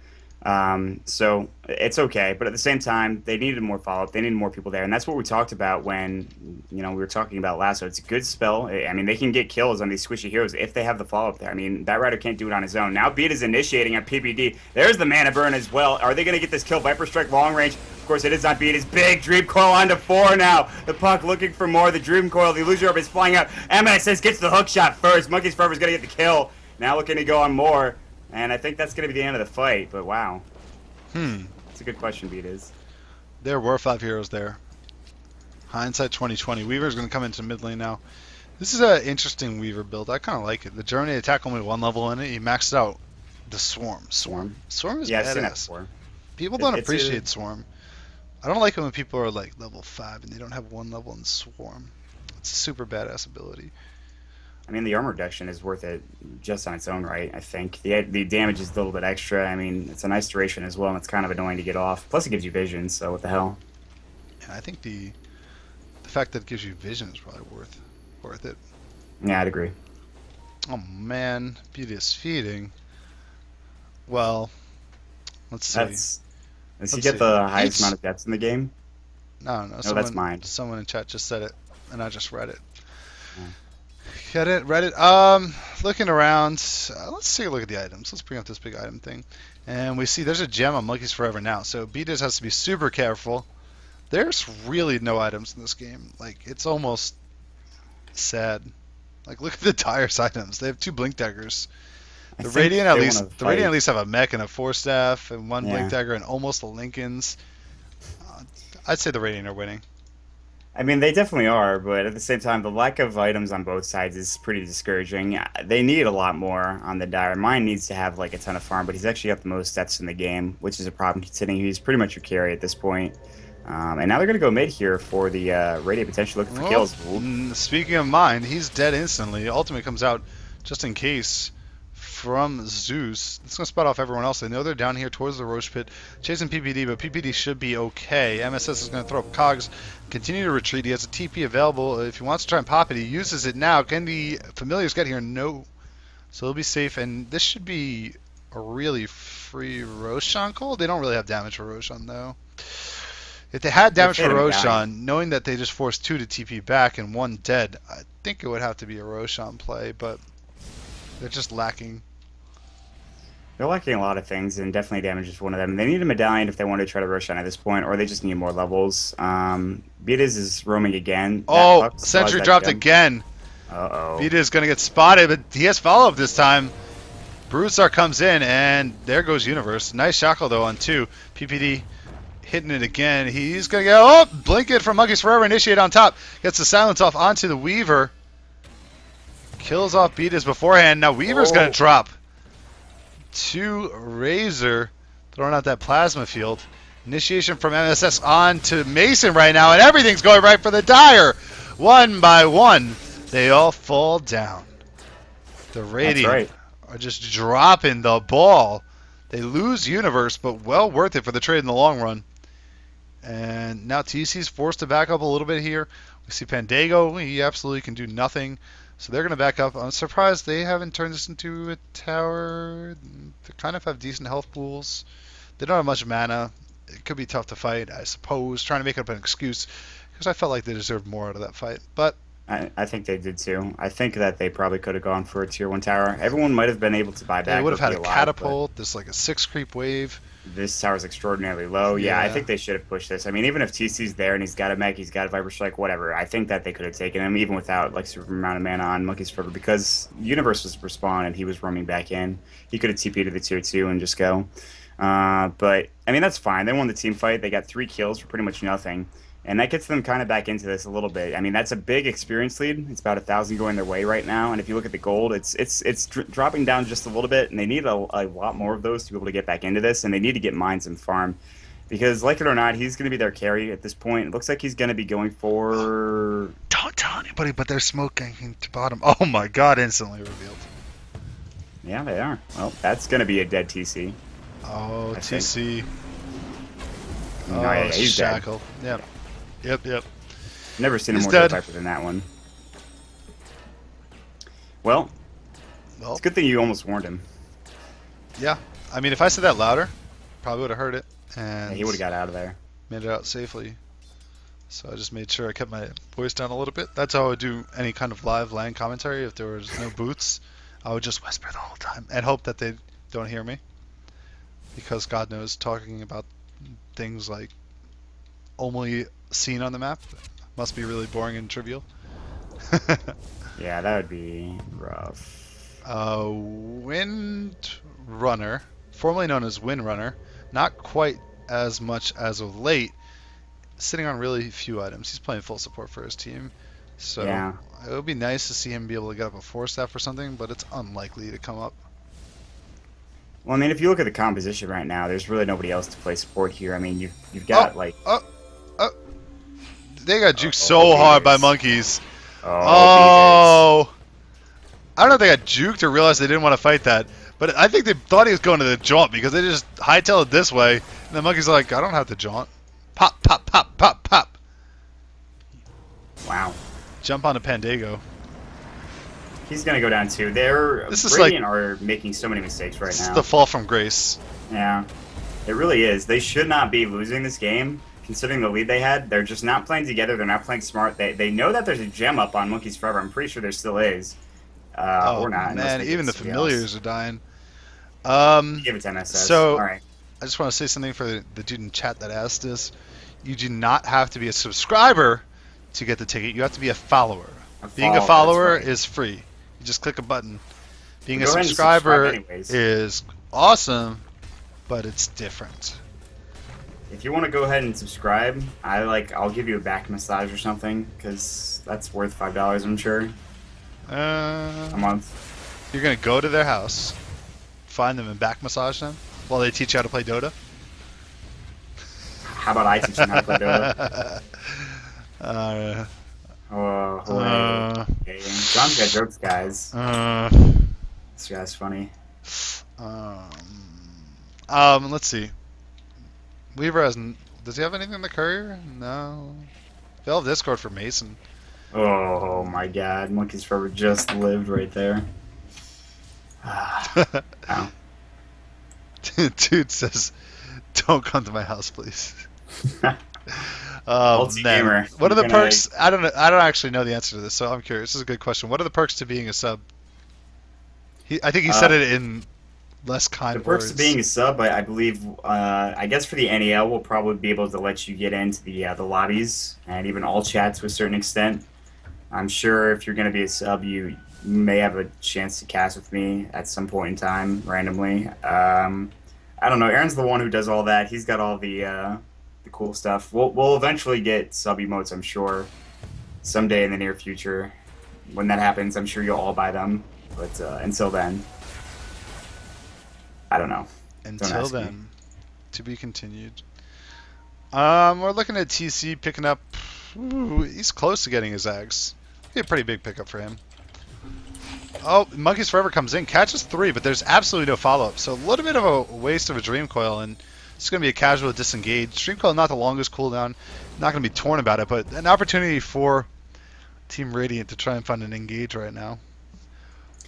So it's okay, but at the same time, they needed more follow-up. They needed more people there, and that's what we talked about when we were talking about Lasso. It's a good spell. I mean, they can get kills on these squishy heroes if they have the follow-up there. I mean, Batrider can't do it on his own. Now Beat is initiating on PPD. There's the Mana Burn as well. Are they going to get this kill? Viper Strike long range. Of course, it is not Beat. His big Dream Coil onto 4 now. The Puck looking for more. The Dream Coil, the Illusion Orb is flying out. MSS gets the hook shot first. Monkeys Forever is going to get the kill. Now looking to go on more, and I think that's going to be the end of the fight, but wow. It's a good question, Beat is. There were 5 heroes there. Hindsight 2020. Weaver's going to come into mid lane now. This is an interesting Weaver build. I kind of like it. The Germany attack only 1 level in it. He maxed out the Swarm. Swarm is badass. I've seen that before. People don't appreciate Swarm. I don't like it when people are like level 5 and they don't have 1 level in Swarm. It's a super badass ability. I mean, the armor reduction is worth it just on its own right, I think. The damage is a little bit extra. I mean, it's a nice duration as well, and it's kind of annoying to get off. Plus, it gives you vision, so what the hell? Yeah, I think the fact that it gives you vision is probably worth it. Yeah, I'd agree. Oh, man. Beauty is feeding. Well, let's see. Does he get the highest amount of deaths in the game? No, that's mine. Someone in chat just said it, and I just read it. Yeah. Get it? Read it? looking around, let's take a look at the items. Let's bring up this big item thing. And we see there's a gem on Monkeys Forever now, so Beaters has to be super careful. There's really no items in this game. Like, it's almost sad. Like, look at the Tire's items. They have 2 Blink Daggers. The Radiant at least have a mech and a Force Staff and 1 Blink Dagger and almost the Lincolns. I'd say the Radiant are winning. I mean, they definitely are, but at the same time, the lack of items on both sides is pretty discouraging. They need a lot more on the Dire. Mine needs to have like a ton of farm, but he's actually got the most stats in the game, which is a problem considering he's pretty much your carry at this point. And now they're going to go mid here for the Radiant potential, looking for kills. Speaking of mine, he's dead instantly. Ultimate comes out just in case from Zeus. It's going to spot off everyone else. They know they're down here towards the Roche Pit, chasing PPD, but PPD should be okay. MSS is going to throw up Cogs, continue to retreat. He has a TP available. If he wants to try and pop it, he uses it now. Can the Familiars get here? No. So he'll be safe, and this should be a really free Roshan call. They don't really have damage for Roshan, though. If they had damage for Roshan, knowing that they just forced 2 to TP back and 1 dead, I think it would have to be a Roshan play, but they're just lacking. They're lacking a lot of things, and definitely damage is one of them. They need a medallion if they want to try to Roshan at this point, or they just need more levels. Beaters is roaming again. Oh, Sentry dropped again. Uh-oh. Beaters is going to get spotted, but he has follow-up this time. Broussard comes in, and there goes Universe. Nice shackle, though, on 2. PPD hitting it again. He's going to go, oh, blink it from Monkeys Forever, initiate on top. Gets the silence off onto the Weaver. Kills off Beaters beforehand. Now Weaver's going to drop to Razor, throwing out that plasma field. Initiation from MSS on to Mason right now, and everything's going right for the Dire. 1 by 1, they all fall down. The Radiant are just dropping the ball. They lose Universe, but well worth it for the trade in the long run. And now TC's forced to back up a little bit here. We see Pandago. He absolutely can do nothing. So they're going to back up. I'm surprised they haven't turned this into a tower. They kind of have decent health pools. They don't have much mana. It could be tough to fight, I suppose. Trying to make up an excuse because I felt like they deserved more out of that fight. But I think they did too. I think that they probably could have gone for a tier 1 tower. Everyone might have been able to buy back. They would have had a catapult. There's like a 6 creep wave. This tower's extraordinarily low. Yeah, I think they should have pushed this. I mean, even if TC's there and he's got a mech, he's got a Viper Strike, whatever, I think that they could have taken him even without like super amount of mana on Monkeys Forever because Universe was respawn and he was roaming back in. He could have TP'd to the tier 2 and just go. But, I mean, that's fine. They won the team fight. They got 3 kills for pretty much nothing. And that gets them kind of back into this a little bit. I mean, that's a big experience lead. It's about 1,000 going their way right now. And if you look at the gold, it's dropping down just a little bit. And they need a lot more of those to be able to get back into this. And they need to get mines and farm. Because, like it or not, he's going to be their carry at this point. It looks like he's going to be going for... Don't tell anybody, but they're smoking to bottom. Oh my god, instantly revealed. Yeah, they are. Well, that's going to be a dead TC. Oh, TC. Oh, yeah, he's shackle. Dead. Yep. Yep. Never seen a more dead Viper than that one. Well, it's a good thing you almost warned him. Yeah. I mean, if I said that louder, probably would have heard it. And yeah, he would have got out of there. Made it out safely. So I just made sure I kept my voice down a little bit. That's how I would do any kind of live LAN commentary. If there was no boots, I would just whisper the whole time and hope that they don't hear me. Because God knows, talking about things like only seen on the map must be really boring and trivial. Yeah, that would be rough. Wind Runner, formerly known as Wind Runner, not quite as much as of late, sitting on really few items. He's playing full support for his team. So yeah. It would be nice to see him be able to get up a 4-staff or something, but it's unlikely to come up. Well, I mean, if you look at the composition right now, there's really nobody else to play support here. I mean, you've got they got juked so hard by Monkeys. Oh. I don't know if they got juked or realized they didn't want to fight that, but I think they thought he was going to the jaunt because they just hightailed it this way, and the Monkeys are like, I don't have to jaunt. Pop, pop, pop, pop, pop. Wow. Jump onto Pandago. He's going to go down too. They're Radiant are making so many mistakes right now. This is the fall from grace. Yeah, it really is. They should not be losing this game, considering the lead they had. They're just not playing together. They're not playing smart. They know that there's a gem up on Monkeys Forever. I'm pretty sure there still is. Oh or not, unless man, they give it even to the somebody else. familiars are dying. Give it to MSS. All So right. I just want to say something for the dude in chat that asked this. You do not have to be a subscriber to get the ticket. You have to be a follower. A Being a follower. That's follower right. is free. You just click a button. Being But a go ahead and subscribe subscriber anyways. is awesome, but it's different. If you want to go ahead and subscribe, I'll give you a back massage or something because that's worth $5, I'm sure, a Uh, month. you're gonna go to their house, find them and back massage them while they teach you how to play Dota. How about I teach them how to play Dota? uh, Oh, hooray. uh, John's got jokes, guys. uh, This guy's funny. um, let's see. Weaver hasn't. Does he have anything in the courier? No. They'll have Discord for Mason. Oh my god, Monkey's Forever just lived right there. Wow. Dude says, "Don't come to my house, please." Oh man, Gamer. what are You're the gonna... perks? I don't know. I don't actually know the answer to this, so I'm curious. This is a good question. What are the perks to being a sub? I think he said it in less The kind perks words. of being a sub, I believe, I guess for the NEL, we'll probably be able to let you get into the lobbies and even all chat to a certain extent. I'm sure if you're going to be a sub, you may have a chance to cast with me at some point in time, randomly. I don't know. Aaron's the one who does all that. He's got all the cool stuff. We'll eventually get sub emotes, I'm sure, someday in the near future. When that happens, I'm sure you'll all buy them. But until then, I don't know. Until then, to be continued. We're looking at TC picking up. Ooh, he's close to getting his eggs. Be a pretty big pickup for him. Oh, Monkeys Forever comes in, catches 3, but there's absolutely no follow-up. So a little bit of a waste of a Dream Coil, and it's going to be a casual disengage. Dream Coil not the longest cooldown, not going to be torn about it, but an opportunity for Team Radiant to try and find an engage right now.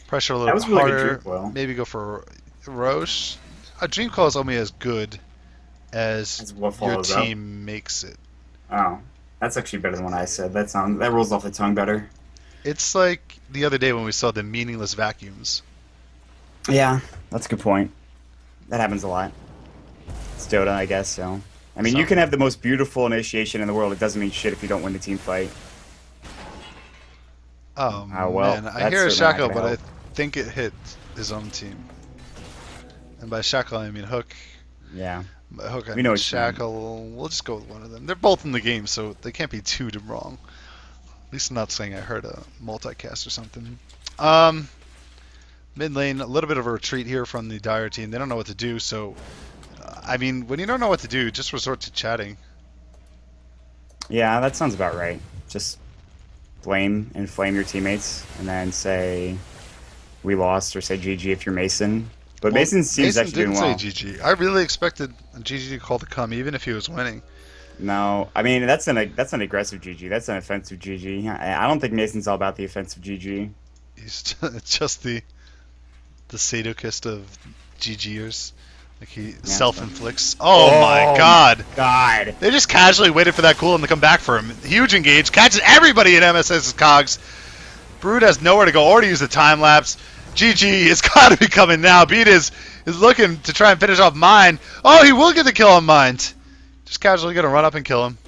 Pressure a little bit really good harder. Dream Coil. Maybe go for Roche. A Dream Coil is only as good as your team makes it. Oh, that's actually better than what I said. That rolls off the tongue better. It's like the other day when we saw the meaningless vacuums. Yeah, that's a good point. That happens a lot. It's Dota, I guess, so. I mean, you can have the most beautiful initiation in the world. It doesn't mean shit if you don't win the team fight. Oh, well, man. I hear a Shackle, but I think it hit his own team. And by Shackle, I mean Hook. Yeah. By Hook, I mean Shackle. We'll just go with one of them. They're both in the game, so they can't be too wrong. At least I'm not saying I heard a multicast or something. Mid lane, a little bit of a retreat here from the Dire team. They don't know what to do, so I mean, when you don't know what to do, just resort to chatting. Yeah, that sounds about right. Just blame and flame your teammates, and then say we lost, or say GG if you're Mason. But well, Mason seems actually doing well. Mason didn't say GG. I really expected GG to call the come, even if he was winning. No, I mean that's an aggressive GG. That's an offensive GG. I don't think Mason's all about the offensive GG. It's just the sadoist of GGers. Like he self-inflicts. Oh my God! God! They just casually waited for that cooldown to come back for him. Huge engage, catches everybody in MSS's cogs. Brood has nowhere to go or to use the time lapse. GG, it's got to be coming now. Beat is looking to try and finish off Mind. Oh, he will get the kill on Mind. Just casually gonna run up and kill him,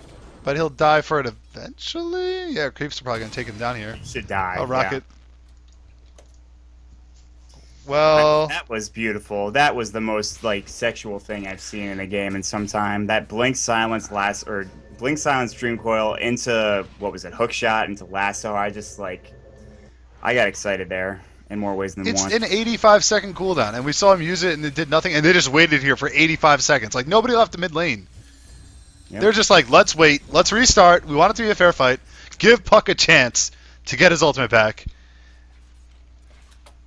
but he'll die for it eventually. Yeah, creeps are probably gonna take him down here. He should die. Oh, rocket. Yeah. Well, that was beautiful. That was the most sexual thing I've seen in a game in some time. That Blink Silence Dream Coil into what was it? Hook shot into lasso. I got excited there in more ways than one. It's an 85-second cooldown, and we saw him use it, and it did nothing. And they just waited here for 85 seconds. Like nobody left the mid lane. Yep. They're just like, let's wait, let's restart. We want it to be a fair fight. Give Puck a chance to get his ultimate back.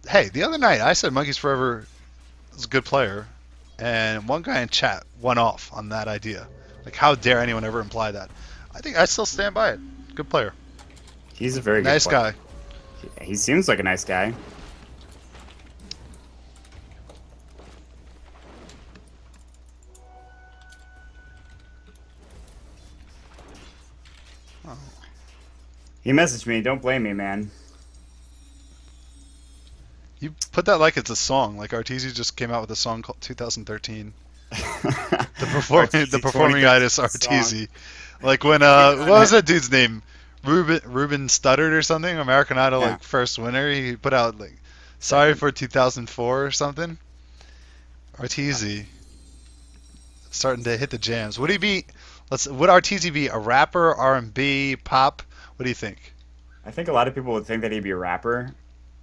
Hey, the other night I said Monkeys Forever is a good player, and one guy in chat went off on that idea. Like, how dare anyone ever imply that? I think I still stand by it. Good player. He's a very nice guy. He seems like a nice guy. He messaged me. Don't blame me, man. You put that like it's a song. Like Arteezy just came out with a song called 2013. The Arteezy performing 2013 artist song. Arteezy. Like when Have you what done was it? that dude's name? Ruben Studdard or something? American Idol Yeah. like first winner. He put out like Sorry Second. for 2004 or something. Arteezy starting to hit the jams. Would he be? Would Arteezy be a rapper, R&B, pop? What do you think? I think a lot of people would think that he'd be a rapper.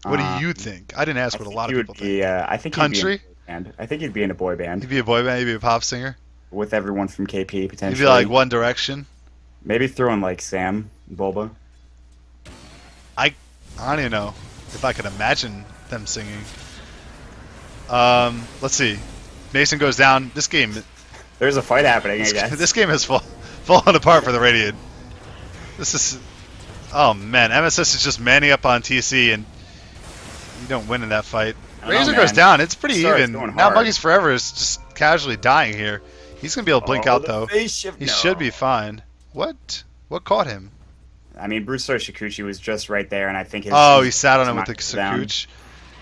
What do Um, you think? I didn't I ask what a think lot he of would people be. think. I think he'd be in a Country? boy band. I think he'd be in a boy band He'd be a boy band. He'd be a pop singer. with everyone from KP He'd be like potentially. One Direction. Maybe throw in like Sam Bulba. I I don't even know if I could imagine them singing. Let's see. Mason goes down. There's a fight happening, I This guess. game has fallen apart for the Radiant. This is oh man, MSS is just manning up on TC and you don't win in that fight. I don't know, Razor goes man. down. It's pretty Star is even. going Now hard. Buggy's Forever is just casually dying here. He's gonna be able to blink Oh, out the though. face shift. He No. should be fine. What? What caught him? I mean, Bruce Star Shikuchi was just right there, and I think Oh, he his sat on to him with the knock him down. Sakuch.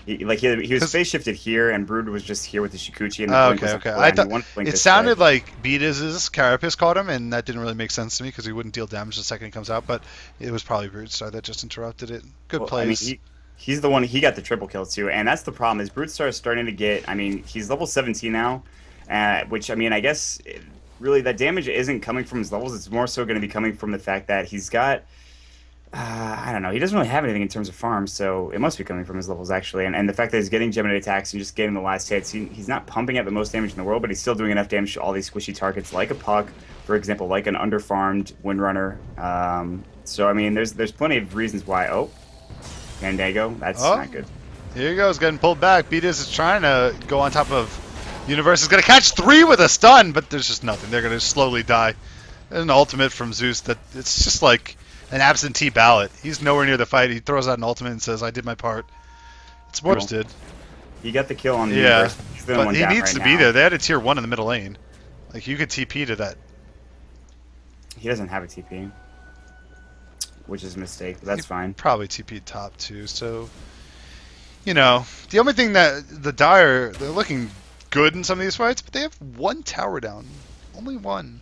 He was 'Cause- face shifted here, and Brood was just here with the Shikuchi, and the Oh, blink okay, was okay. up I and he thought wanted to blink it this sounded way. like Beatus' Carapace caught him, and that didn't really make sense to me because he wouldn't deal damage the second he comes out. But it was probably Broodstar that just interrupted it. Good Well, I mean, plays. he's the one. He got the triple kill too, and that's the problem. Is Broodstar is starting to get? I mean, he's level 17 now, which I mean, I guess really that damage isn't coming from his levels. It's more so going to be coming from the fact that he's got. I don't know. He doesn't really have anything in terms of farms, so it must be coming from his levels actually. And the fact that he's getting Gemini attacks and just getting the last hits, he's not pumping out the most damage in the world, but he's still doing enough damage to all these squishy targets, like a puck, for example, like an underfarmed Windrunner. So I mean, there's plenty of reasons why. Oh, Fandango, that's Oh. not good. Here he goes, getting pulled back. Beatus is trying to go on top of Universe. Is going to catch 3 with a stun, but there's just nothing. They're going to slowly die. There's an ultimate from Zeus that it's just like an absentee ballot. He's nowhere near the fight. He throws out an ultimate and says, I did my part. It's more Cool. did. He got the kill on the Yeah, Universe. He's the only but one he down needs right to be now. there. They had a tier 1 in the middle lane. Like, you could TP to that. He doesn't have a TP, which is a mistake, but that's fine. Probably TP top 2, so... You know, the only thing that the Dire, they're looking good in some of these fights, but they have 1 tower down. Only 1.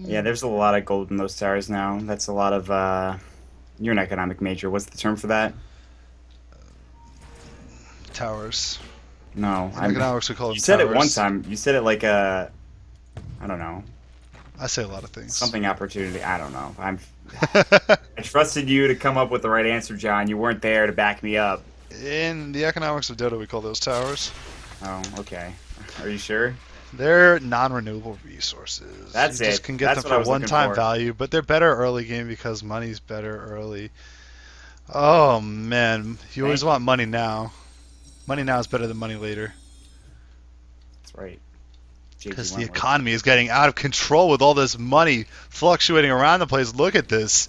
Yeah, there's a lot of gold in those towers now. That's a lot of. You're an economic major. What's the term for that? Towers. No, I can actually call them You said towers. it one time. You said it like a. I don't know. I say a lot of things. Something opportunity. I don't know. I trusted you to come up with the right answer, John. You weren't there to back me up. In the economics of Dota, we call those towers. Oh, okay. Are you sure? They're non-renewable resources. That's you just it. can get That's them what I for was looking one-time for. value, but they're better early game because money's better early. Oh man, you always Thank want money now. Money now is better than money later That's right. JG because the Wentworth. economy is getting out of control with all this money fluctuating around the place. Look at this.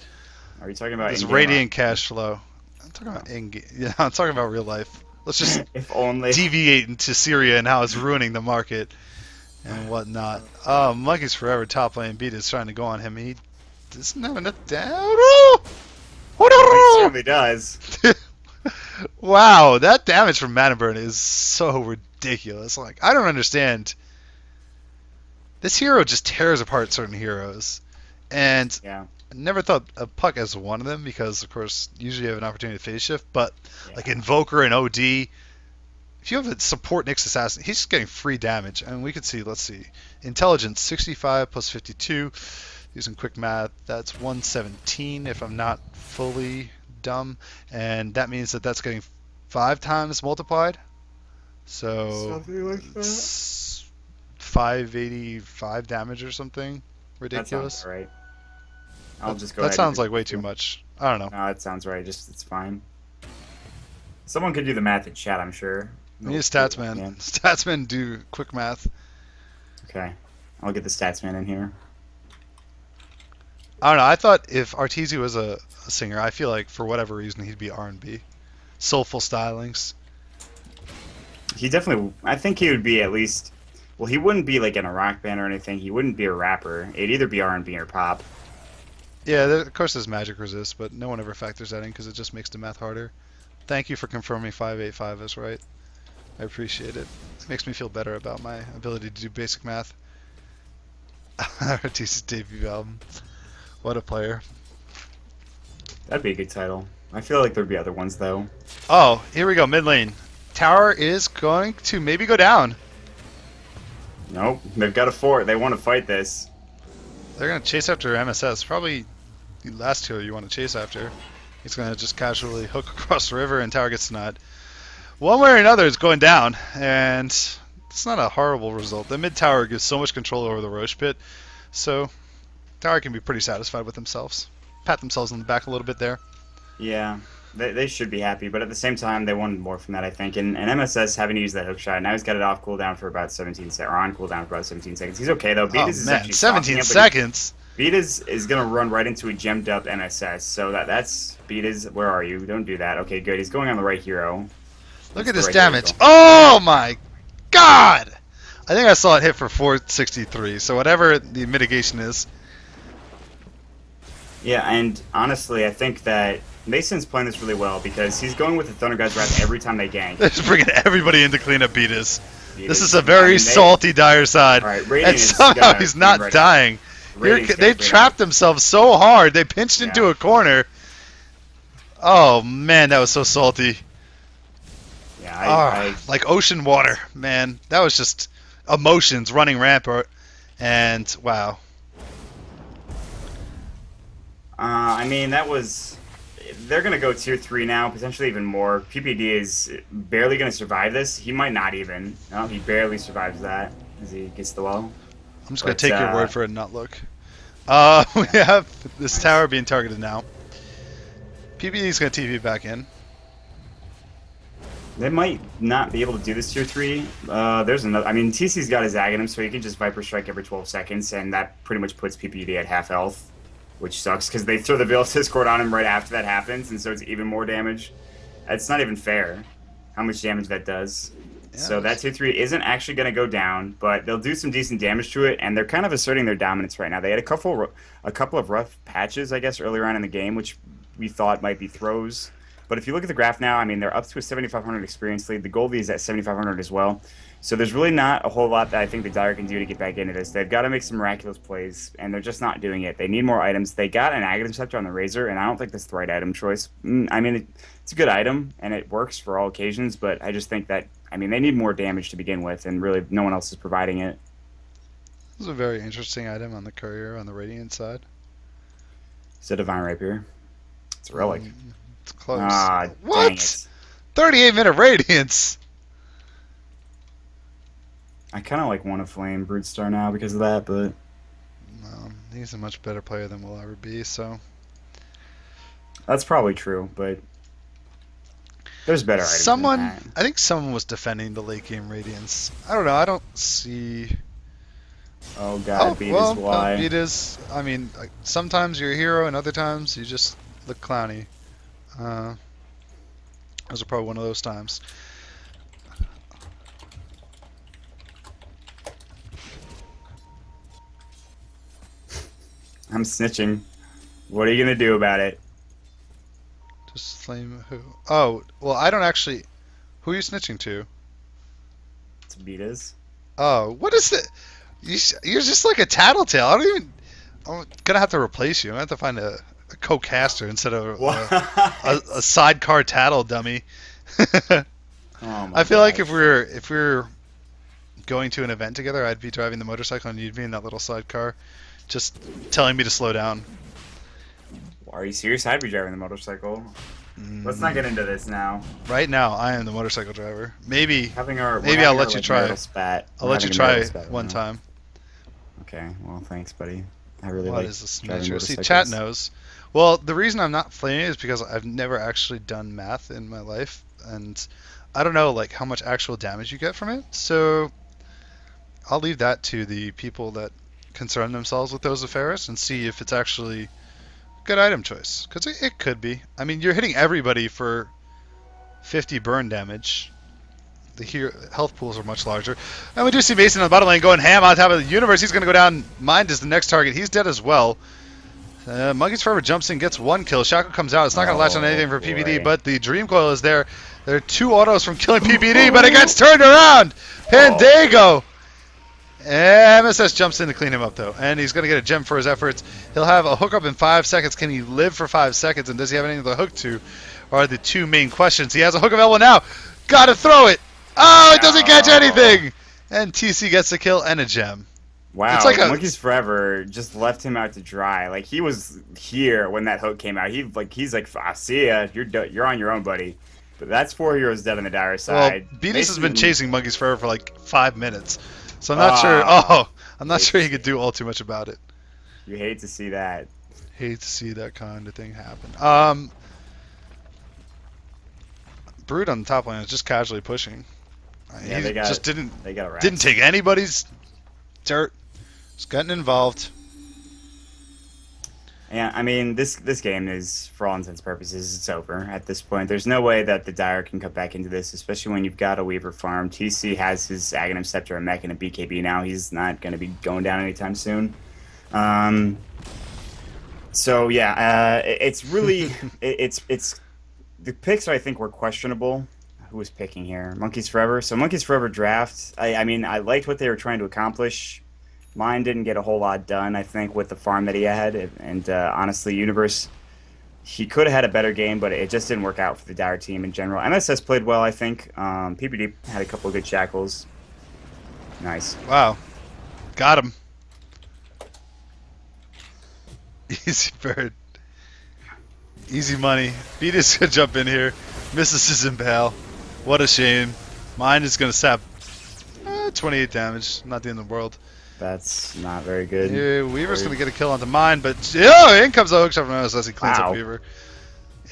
Are you talking about This in-game radiant cash flow. I'm talking about in-game. Yeah, I'm talking about real life. Let's just If only. deviate into Syria and how it's ruining the market and whatnot. Oh, Monkey's Forever top lane beat is trying to go on him. He doesn't have enough damage. He certainly does. Wow, that damage from Mana Burn is so ridiculous. Like, I don't understand. This hero just tears apart certain heroes. And Yeah. I never thought of Puck as one of them because, of course, usually you have an opportunity to phase shift. But, like, Yeah. Invoker and OD, if you have a support Nyx Assassin, he's just getting free damage. And we could see, let's see, Intelligence 65 plus 52. Using quick math, that's 117 if I'm not fully dumb. And that means that that's getting 5 times multiplied. So Something like that. it's 585 damage or something. That Ridiculous. sounds right. I'll just go That ahead sounds and like way too much. I don't know. No, that sounds right. Just it's fine. Someone could do the math in chat, I'm sure. We need a stats man. Yeah. Statsman do quick math. Okay. I'll get the stats man in here. I don't know. I thought if Arteezy was a singer, I feel like for whatever reason he'd be R&B. Soulful stylings. He definitely I think he would be at least well, he wouldn't be like in a rock band or anything. He wouldn't be a rapper. It'd either be R&B or pop. Yeah, of course there's magic resist, but no one ever factors that in because it just makes the math harder. Thank you for confirming 585 is right. I appreciate it. It makes me feel better about my ability to do basic math. Ortiz's debut album. What a player. That'd be a good title. I feel like there'd be other ones though. Oh, here we go, mid lane. Tower is going to maybe go down. Nope, they've got a fort. They want to fight this. They're going to chase after MSS. Probably the last two you want to chase after. He's going to just casually hook across the river and tower gets denied. One way or another, it's going down, and it's not a horrible result. The mid tower gives so much control over the Roche pit, so tower can be pretty satisfied with themselves. Pat themselves on the back a little bit there. Yeah, they should be happy, but at the same time, they wanted more from that, I think. And MSS having to use that hook shot, now he's got it off cooldown for about 17 seconds, or on cooldown for about 17 seconds. He's okay, though. Beatus is actually 17 seconds? Beatus is going to run right into a gemmed up MSS, so that's Beatus. Where are you? Don't do that. Okay, good. He's going on the right hero. Look at this damage. Oh, my God! I think I saw it hit for 463, so whatever the mitigation is. Yeah, and honestly, I think that Mason's playing this really well because he's going with the Thunder God's Wrath every time they gank. They're just bringing everybody in to clean up Beatus. This is a very salty dire side. Right, and somehow he's not dying. They trapped themselves so hard. They pinched into a corner. Oh, man, that was so salty. Yeah, like ocean water, man. That was just emotions running rampant. And, wow. I mean, that was... They're going to go tier 3 now, potentially even more. PPD is barely going to survive this. He might not even. No, he barely survives that as he gets the wall. I'm just going to take your word for it and not look. We have this tower being targeted now. PPD is going to TP back in. They might not be able to do this tier 3. There's another... I mean, TC's got his Aghanim, so he can just Viper Strike every 12 seconds, and that pretty much puts PPD at half health. Which sucks, because they throw the Veil Discord on him right after that happens, and so it's even more damage. It's not even fair how much damage that does. Yeah, so that tier 3 isn't actually going to go down, but they'll do some decent damage to it, and they're kind of asserting their dominance right now. They had a couple of rough patches, I guess, earlier on in the game, which we thought might be throws. But if you look at the graph now, I mean, they're up to a 7,500 experience lead. The Goldie is at 7,500 as well. So there's really not a whole lot that I think the Dire can do to get back into this. They've got to make some miraculous plays, and they're just not doing it. They need more items. They got an Aghanim Scepter on the Razor, and I don't think that's the right item choice. I mean, it's a good item, and it works for all occasions, but I just think that, I mean, they need more damage to begin with, and really no one else is providing it. This is a very interesting item on the Courier on the Radiant side. It's a Divine Rapier. It's a Relic. It's close. What? 38-minute Radiance! I kind of like want to flame Broodstar now because of that, but... No, he's a much better player than we'll ever be, so... That's probably true, but... There's better items than that. I think someone was defending the late game Radiance. I don't know, I don't see... Oh god, Beatus, why? Beatus, I mean, like, sometimes you're a hero and other times you just look clowny. Those are probably one of those times. I'm snitching. What are you gonna do about it? Just flame who? Oh, well, I don't actually... Who are you snitching to? It's Beatus. Oh, what is it? You're just like a tattletale. I don't even... I'm gonna have to replace you. I'm gonna have to find a co-caster instead of a sidecar tattle dummy. I feel like if we were going to an event together, I'd be driving the motorcycle and you'd be in that little sidecar, just telling me to slow down. Are you serious? I'd be driving the motorcycle. Let's not get into this now. Right now, I am the motorcycle driver. Maybe I'll let you try. I'll let you try one time. Okay. Well, thanks, buddy. I really like this nature. See, chat knows. Well, the reason I'm not flaming is because I've never actually done math in my life, and I don't know like how much actual damage you get from it. So I'll leave that to the people that concern themselves with those affairs and see if it's actually a good item choice. Because it could be. I mean, you're hitting everybody for 50 burn damage. The health pools are much larger. And we do see Mason in the bottom lane going ham on top of the universe. He's going to go down. Mind is the next target. He's dead as well. Monkeys Forever jumps in, gets 1 kill. Shaco comes out. It's not going to latch on anything for PPD, but the Dream Coil is there. There are 2 autos from killing PPD, but it gets turned around. Pandago. MSS jumps in to clean him up, though, and he's going to get a gem for his efforts. He'll have a hookup in 5 seconds. Can he live for 5 seconds, and does he have anything to hook to, are the 2 main questions. He has a hook available now. Got to throw it. Oh, it doesn't catch anything. And TC gets the kill and a gem. Wow, it's like Monkeys Forever just left him out to dry. Like, he was here when that hook came out. He's like, I see ya. You're on your own, buddy. But that's 4 heroes dead on the dire side. Well, Beatus has been chasing Monkeys Forever for like 5 minutes, so I'm not sure. Oh, I'm not sure he could do all too much about it. You hate to see that. Hate to see that kind of thing happen. Brood on the top lane is just casually pushing. Yeah, he just didn't take anybody's dirt. Just getting involved. Yeah, I mean, this game is, for all intents and purposes, it's over at this point. There's no way that the Dire can come back into this, especially when you've got a Weaver farm. TC has his Aghanim Scepter and Mech and a BKB now. He's not going to be going down anytime soon. So yeah, it's really it's the picks I think were questionable. Who was picking here? Monkeys Forever. So Monkeys Forever draft. I mean, I liked what they were trying to accomplish. Mine didn't get a whole lot done, I think, with the farm that he had. And honestly, Universe, he could have had a better game, but it just didn't work out for the Dire team in general. MSS played well, I think. PPD had a couple of good shackles. Nice. Wow. Got him. Easy bird. Easy money. Beatus gonna jump in here. Misses his impale. What a shame. Mine is gonna sap 28 damage. Not the end of the world. That's not very good. Yeah, Weaver's going to get a kill onto mine, but in comes the hookshot from MSS. He cleans up Weaver.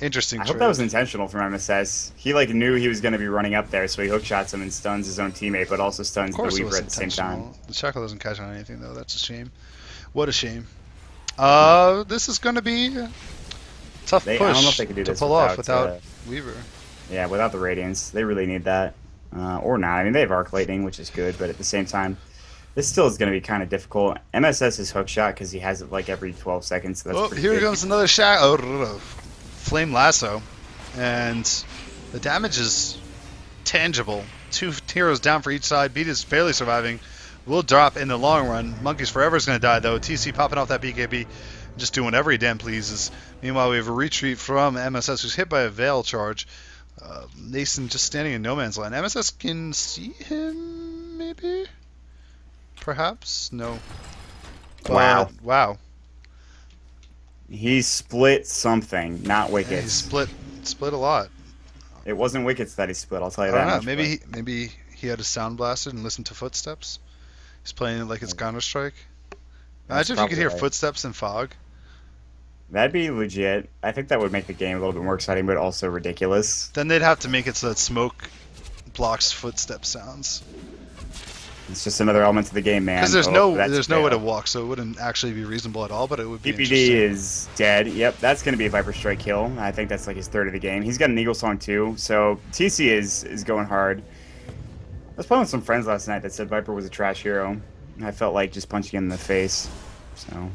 Interesting I hope that was intentional from MSS. He knew he was going to be running up there, so he hookshots him and stuns his own teammate, but also stuns the Weaver at the same time. The Shackle doesn't catch on anything, though. That's a shame. What a shame. This is going to be a tough push I don't know if they could do to this pull off without Weaver. Yeah, without the Radiance. They really need that. Or not. I mean, they have Arc Lightning, which is good, but at the same time, this still is going to be kind of difficult. MSS is hookshot because he has it like every 12 seconds. So that's here comes another Flame Lasso. And the damage is tangible. 2 heroes down for each side. Beat is barely surviving. Will drop in the long run. Monkeys Forever is going to die, though. TC popping off that BKB. Just doing whatever he damn pleases. Meanwhile, we have a retreat from MSS, who's hit by a Veil charge. Nason just standing in no man's land. MSS can see him, maybe? Perhaps? No. Wow. Wow. He split something, not wickets. Yeah, he split a lot. It wasn't wickets that he split, I'll tell you I that don't much. know. Maybe he had his sound blasted and listened to footsteps. He's playing it like it's Counter-Strike. Imagine if you could hear footsteps in fog. That'd be legit. I think that would make the game a little bit more exciting, but also ridiculous. Then they'd have to make it so that smoke blocks footstep sounds. It's just another element to the game, man. Because there's no way to walk, so it wouldn't actually be reasonable at all. But it would be. PPD is dead. Yep, that's going to be a Viper Strike kill. I think that's like his 3rd of the game. He's got an Eagle Song too, so TC is going hard. I was playing with some friends last night that said Viper was a trash hero. I felt like just punching him in the face. So.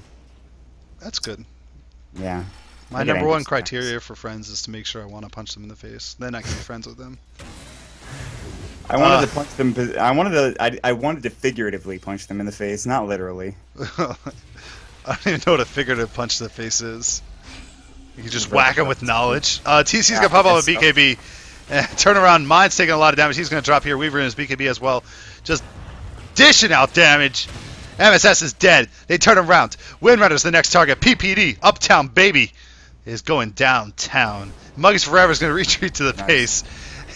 That's good. Yeah. My number one criteria for friends is to make sure I want to punch them in the face. Then I can be friends with them. I wanted to punch them. I wanted to figuratively punch them in the face, not literally. I don't even know what a figurative punch to the face is. You can just whack him with knowledge. TC's gonna pop out with BKB. Turn around. Mine's taking a lot of damage. He's gonna drop here. Weaver in his BKB as well. Just dishing out damage. MSS is dead. They turn around. Windrunner's the next target. PPD, Uptown Baby, is going downtown. Muggies Forever is going to retreat to the base.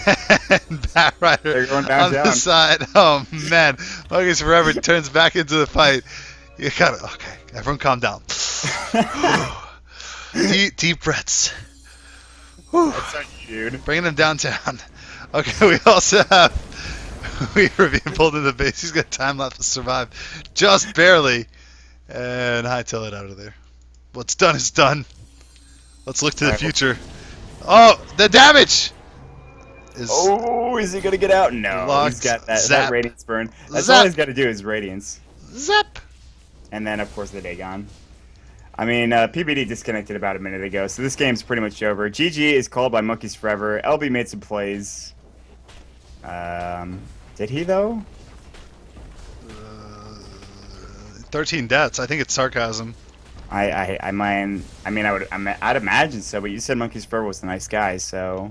And Batrider on the side. Oh, man. Muggies Forever turns back into the fight. You gotta, okay, everyone calm down. deep breaths. That's on you, dude. Bringing them downtown. Okay, we also have Weaver being pulled into the base. He's got time left to survive. Just barely. And hightail it out of there. What's done is done. Let's look to the future. Oh, the damage! Is he going to get out? No. He's got that Radiance burn. That's all he's got to do is Radiance. Zap! And then, of course, the Dagon. I mean, PBD disconnected about a minute ago, so this game's pretty much over. GG is called by Monkeys Forever. LB made some plays. Did he though? Uh, 13 deaths. I think it's sarcasm. I'd imagine so, but you said Monkeys Forever was a nice guy, so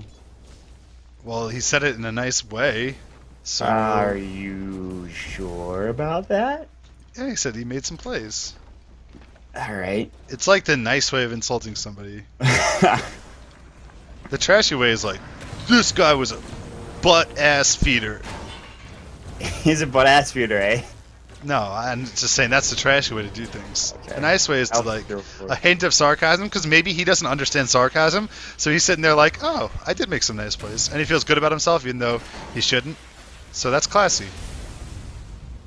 Well, he said it in a nice way. are So, you sure about that? yeah, he said he made some plays. All right. It's like the nice way of insulting somebody. The trashy way is like, this guy was a butt ass feeder. He's a butt ass feeder, eh? No, I'm just saying that's the trashy way to do things. The Okay. nice way is to I'll like go for a it. hint of sarcasm, because maybe he doesn't understand sarcasm, so he's sitting there like, oh, I did make some nice plays, and he feels good about himself even though he shouldn't. So that's classy.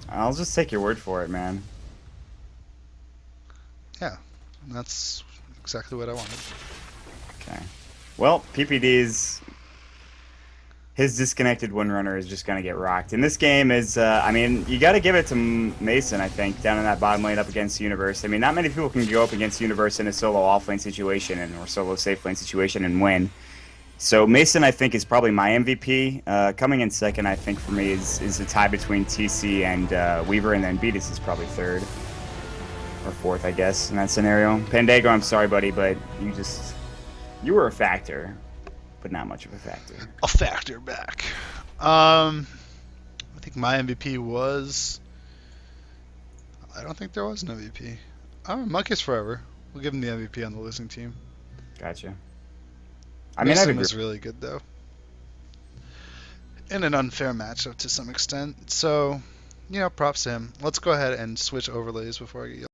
I'll just take your word for it, man. Yeah, that's exactly what I wanted. Okay. Well, PPD's his disconnected Windrunner is just going to get rocked. And this game is, I mean, you got to give it to Mason, I think, down in that bottom lane up against Universe. I mean, not many people can go up against Universe in a solo offlane situation or solo safe lane situation and win. So Mason, I think, is probably my MVP. Coming in second, I think, for me is a tie between TC and Weaver, and then Beatus is probably third or fourth, I guess, in that scenario. Pandago, I'm sorry, buddy, but you were a factor, but not much of a factor. A factor back. I think my MVP was. I don't think there was an MVP. Oh, Monkeys Forever. We'll give him the MVP on the losing team. Gotcha. I mean, I'd Mason agree. was really good though, in an unfair matchup to some extent. So, props to him. Let's go ahead and switch overlays before I get